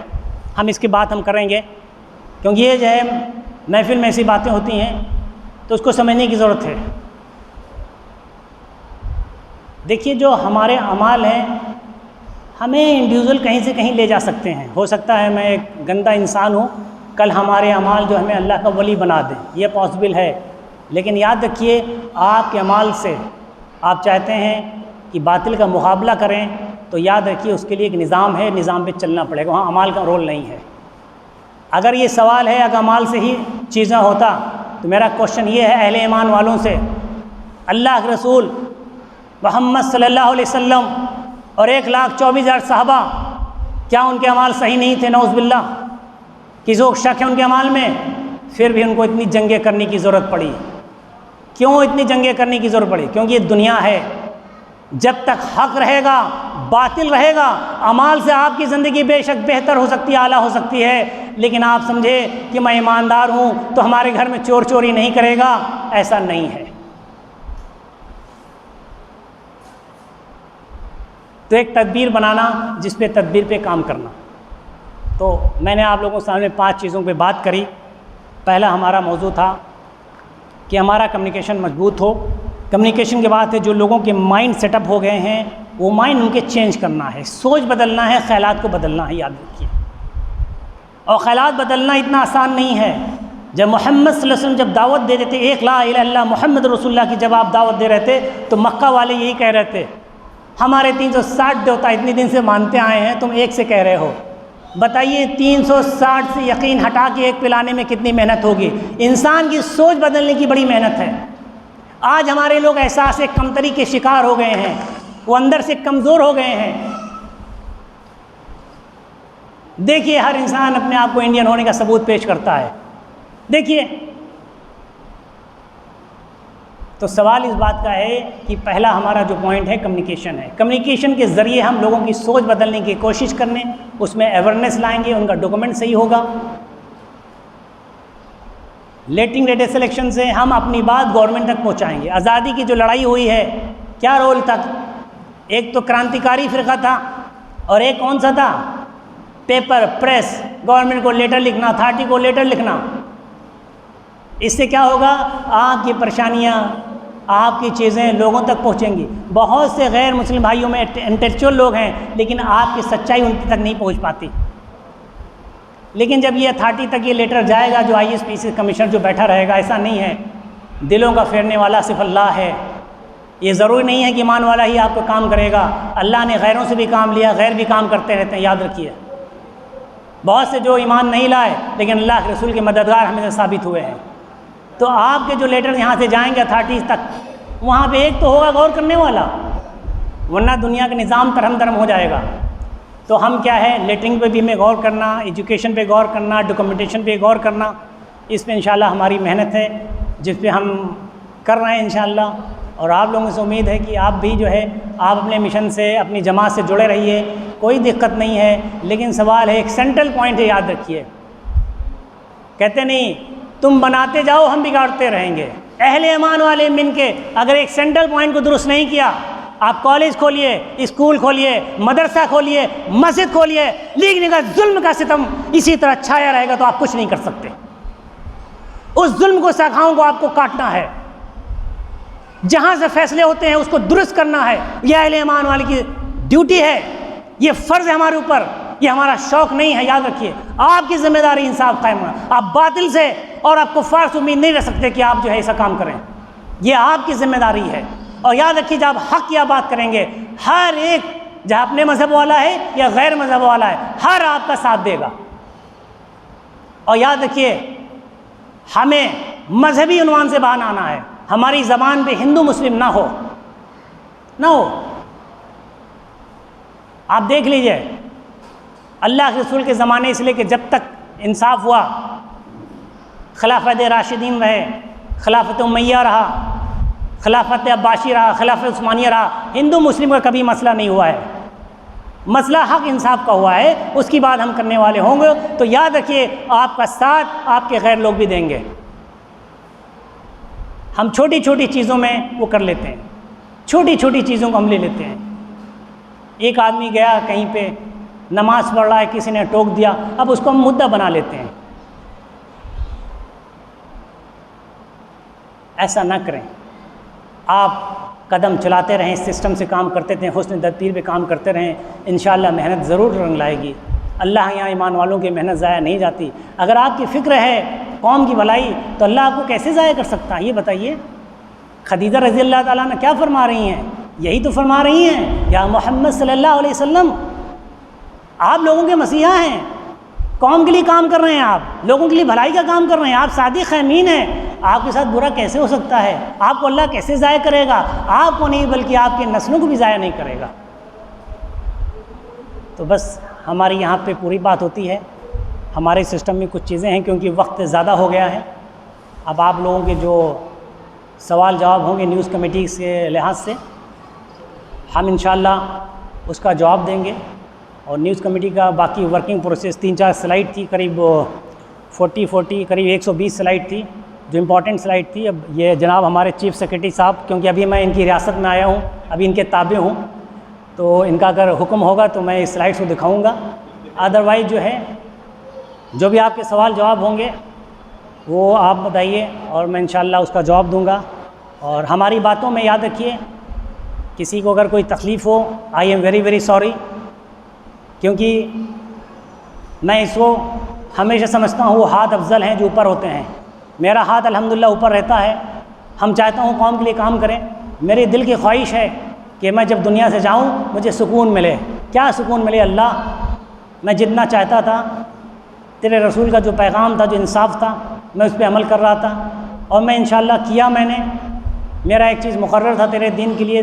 हम इसकी बात हम करेंगे, क्योंकि ये जो है महफिल में ऐसी बातें होती हैं तो उसको समझने की ज़रूरत है। देखिए, जो हमारे अमाल हैं हमें इंडिविजुअल कहीं से कहीं ले जा सकते हैं। हो सकता है मैं एक गंदा इंसान हूँ, कल हमारे अमाल जो हमें अल्लाह का वली बना दें, ये पॉसिबल है। लेकिन याद रखिए, आपके अमाल से आप चाहते हैं कि बातिल का मुकाबला करें, तो याद रखिए उसके लिए एक निज़ाम है, निज़ाम पे चलना पड़ेगा, वहाँ अमाल का रोल नहीं है। अगर ये सवाल है अगर अमाल से ही चीज़ें होता, तो मेरा क्वेश्चन ये है अहले ईमान वालों से, अल्लाह के रसूल मोहम्मद सल्लल्लाहु अलैहि वसल्लम और 1,24,000 सहाबा, क्या उनके अमाल सही नहीं थे? नौज़ बिल्लाह, किसी को शक है उनके अमाल में? फिर भी उनको इतनी जंगें करने की ज़रूरत पड़ी। क्यों इतनी जंगें करने की ज़रूरत पड़ी? क्योंकि ये दुनिया है, जब तक हक़ रहेगा बातिल रहेगा। अमाल से आपकी ज़िंदगी बेशक बेहतर हो सकती है, आला हो सकती है, लेकिन आप समझे कि मैं ईमानदार हूँ तो हमारे घर में चोर चोरी नहीं करेगा, ऐसा नहीं है। तो एक तदबीर बनाना, जिस पे तदबीर पे काम करना। तो मैंने आप लोगों के सामने 5 चीज़ों पे बात करी। पहला हमारा मौजू था कि हमारा कम्युनिकेशन मजबूत हो। कम्युनिकेशन के बाद है जो लोगों के माइंड सेटअप हो गए हैं, वो माइंड उनके चेंज करना है, सोच बदलना है, ख़यालात को बदलना है, याद रखिए। और ख़यालात बदलना इतना आसान नहीं है। जब मोहम्मद सल्लल्लाहु अलैहि वसल्लम जब दावत दे देते, एक ला इलाहा इल्लल्लाह मोहम्मद रसूलुल्लाह की जब आप दावत दे रहे थे, तो मक्का वाले यही कह रहे थे, हमारे 360 देवता इतने दिन से मानते आए हैं, तुम एक से कह रहे हो। बताइए 360 से यकीन हटा के एक पिलाने में कितनी मेहनत होगी। इंसान की सोच बदलने की बड़ी मेहनत है। आज हमारे लोग एहसास कमतरी के शिकार हो गए हैं, वो अंदर से कमज़ोर हो गए हैं। देखिए, हर इंसान अपने आप को इंडियन होने का सबूत पेश करता है। देखिए, तो सवाल इस बात का है कि पहला हमारा जो पॉइंट है कम्युनिकेशन है। कम्युनिकेशन के ज़रिए हम लोगों की सोच बदलने की कोशिश करने, उसमें अवेयरनेस लाएंगे, उनका डॉक्यूमेंट सही होगा। लेटिंग डेटा सिलेक्शन से हम अपनी बात गवर्नमेंट तक पहुंचाएंगे। आज़ादी की जो लड़ाई हुई है, क्या रोल था? एक तो क्रांतिकारी फ़िरका था और एक कौन सा था? पेपर, प्रेस, गवर्नमेंट को लेटर लिखना, अथॉरिटी को लेटर लिखना। इससे क्या होगा? आपकी परेशानियाँ, आपकी चीज़ें लोगों तक पहुँचेंगी। बहुत से गैर मुस्लिम भाइयों में इंटेलेक्चुअल लोग हैं, लेकिन आपकी सच्चाई उन तक नहीं पहुँच पाती। लेकिन जब ये अथॉरिटी तक ये लेटर जाएगा, जो ISPC कमिश्नर जो बैठा रहेगा, ऐसा नहीं है, दिलों का फेरने वाला सिर्फ अल्लाह है। ये ज़रूरी नहीं है कि ईमान वाला ही आपको काम करेगा, अल्लाह ने गैरों से भी काम लिया, गैर भी काम करते रहते हैं, याद रखिए। बहुत से जो ईमान नहीं लाए लेकिन अल्लाह के रसूल के मददगार हमें साबित हुए हैं। तो आपके जो लेटर यहाँ से जाएंगे अथॉरिटीज़ तक, वहाँ पे एक तो होगा गौर करने वाला, वरना दुनिया का निज़ाम तरहम तरम हो जाएगा। तो हम क्या है, लेटरिंग पे भी हमें गौर करना, एजुकेशन पे गौर करना, डॉक्यूमेंटेशन पे गौर करना, इस पे इंशाल्लाह हमारी मेहनत है, जिस पे हम कर रहे हैं इंशाल्लाह। और आप लोगों से उम्मीद है कि आप भी जो है, आप अपने मिशन से, अपनी जमात से जुड़े रहिए, कोई दिक्कत नहीं है। लेकिन सवाल है, एक सेंट्रल पॉइंट है, याद रखिए। कहते नहीं तुम बनाते जाओ हम बिगाड़ते रहेंगे। अहले ईमान वाले मिल के अगर एक सेंट्रल पॉइंट को दुरुस्त नहीं किया, आप कॉलेज खोलिए, स्कूल खोलिए, मदरसा खोलिए, मस्जिद खोलिए, लेकिन अगर जुल्म का सितम इसी तरह छाया रहेगा तो आप कुछ नहीं कर सकते। उस जुल्म को, शाखाओं को आपको काटना है। जहाँ से फैसले होते हैं उसको दुरुस्त करना है। यह अहले ईमान वाले की ड्यूटी है, ये फ़र्ज़ है हमारे ऊपर, ये हमारा शौक़ नहीं है। याद रखिए, आपकी जिम्मेदारी इंसाफ कायम है। आप बातिल से और आप कुफ़ार से उम्मीद नहीं रख सकते कि आप जो है ऐसा काम करें, ये आपकी जिम्मेदारी है। और याद रखिए, जब आप हक़ की बात करेंगे, हर एक, जहाँ अपने मज़हब वाला है या गैर मज़हब वाला है, हर आपका साथ देगा। और याद रखिए, हमें मजहबी उन्वान से बाहर आना है। हमारी ज़बान पे हिंदू मुस्लिम ना हो। आप देख लीजिए, अल्लाह के रसूल के ज़माने से लेकर जब तक इंसाफ हुआ, खिलाफत राशिदीन रहे, खिलाफत उमैया रहा, खिलाफत अब्बासी रहा, खिलाफत उस्मानिया रहा, हिंदू मुस्लिम का कभी मसला नहीं हुआ है। मसला हक़ इंसाफ का हुआ है, उसकी बात हम करने वाले होंगे। तो याद रखिए, आपका साथ आपके गैर लोग भी देंगे। हम छोटी छोटी चीज़ों में वो कर लेते हैं, छोटी छोटी चीज़ों को हम ले लेते हैं। एक आदमी गया कहीं पे नमाज़ पढ़ रहा है, किसी ने टोक दिया, अब उसको हम मुद्दा बना लेते हैं। ऐसा ना करें। आप कदम चलाते रहें, सिस्टम से काम करते रहें, हुस्न तरतीब पे काम करते रहें, इंशाअल्लाह मेहनत ज़रूर रंग लाएगी। अल्लाह यहाँ ईमान वालों की मेहनत ज़ाया नहीं जाती। अगर आपकी फ़िक्र है कौम की भलाई तो अल्लाह आपको कैसे ज़ाया कर सकता है, ये बताइए। खदीजा रज़ी अल्लाह ताला ने क्या फरमा रही हैं? यही तो फरमा रही हैं, या मोहम्मद सल्लल्लाहु अलैहि वसल्लम, आप लोगों के मसीहा हैं, कौम के लिए काम कर रहे हैं, आप लोगों के लिए भलाई का काम कर रहे हैं, आप सादिक़ अमीन हैं, आपके साथ बुरा कैसे हो सकता है? आपको अल्लाह कैसे ज़ाया करेगा? आपको नहीं बल्कि आपके नस्लों को भी ज़ाया नहीं करेगा। तो बस हमारी यहाँ पे पूरी बात होती है। हमारे सिस्टम में कुछ चीज़ें हैं क्योंकि वक्त ज़्यादा हो गया है। अब आप लोगों के जो सवाल जवाब होंगे न्यूज़ कमेटी के लिहाज से, हम इंशाअल्लाह उसका जवाब देंगे। और न्यूज़ कमेटी का बाकी वर्किंग प्रोसेस 3-4 स्लाइड थी, करीब 40 करीब 120 स्लाइड थी जो इम्पॉर्टेंट स्लाइड थी। अब ये जनाब हमारे चीफ़ सेक्रेटरी साहब, क्योंकि अभी मैं इनकी रियासत में आया हूँ, अभी इनके ताबे हूँ, तो इनका अगर हुक्म होगा तो मैं इस स्लाइड्स को दिखाऊँगा। अदरवाइज़ जो है, जो भी आपके सवाल जवाब होंगे वो आप बताइए और मैं इंशाअल्लाह उसका जवाब दूँगा। और हमारी बातों में याद रखिए, किसी को अगर कोई तकलीफ़ हो, I am very very sorry, क्योंकि मैं इसको हमेशा समझता हूँ वो हाथ अफजल हैं जो ऊपर होते हैं। मेरा हाथ अल्हम्दुलिल्लाह ऊपर रहता है। हम चाहता हूँ कौम के लिए काम करें। मेरे दिल की ख्वाहिश है कि मैं जब दुनिया से जाऊँ मुझे सुकून मिले। क्या सुकून मिले अल्लाह? मैं जितना चाहता था, तेरे रसूल का जो पैगाम था, जो इंसाफ था, मैं उस पर अमल कर रहा था और मैं इंशाअल्लाह किया मैंने। मेरा एक चीज़ मुकर्रर था तेरे दीन के लिए,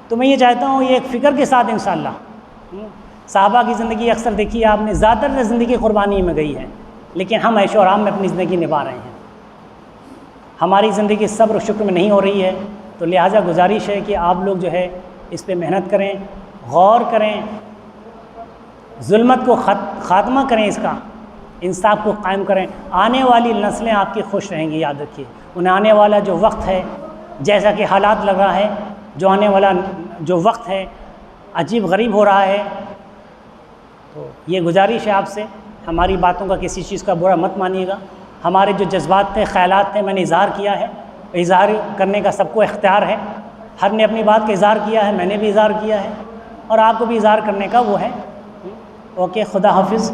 तो मैं ये चाहता हूँ ये एक फ़िक्र के साथ इंशाअल्लाह। साहबा की ज़िंदगी अक्सर देखिए आपने, ज़्यादातर ज़िंदगी कुर्बानी में गई है, लेकिन हम ऐशो आराम में अपनी ज़िंदगी निभा रहे हैं। हमारी ज़िंदगी सब्र शुक्र में नहीं हो रही है, तो लिहाजा गुजारिश है कि आप लोग जो है इस पे मेहनत करें, गौर करें, जुल्मत को ख़ात्मा करें, इसका इंसाफ को कायम करें। आने वाली नस्लें आपकी खुश रहेंगी, याद रखिए। उन्हें आने वाला जो वक्त है, जैसा कि हालात लग रहा है, जो आने वाला जो वक्त है अजीब गरीब हो रहा है, तो ये गुजारिश है आपसे, हमारी बातों का किसी चीज़ का बुरा मत मानिएगा। हमारे जो जज्बात थे, ख़यालात थे, मैंने इज़हार किया है। इज़हार करने का सबको इख्तियार है, हर ने अपनी बात का इज़हार किया है, मैंने भी इज़हार किया है और आपको भी इज़हार करने का वो है। ओके, खुदा हाफिज़।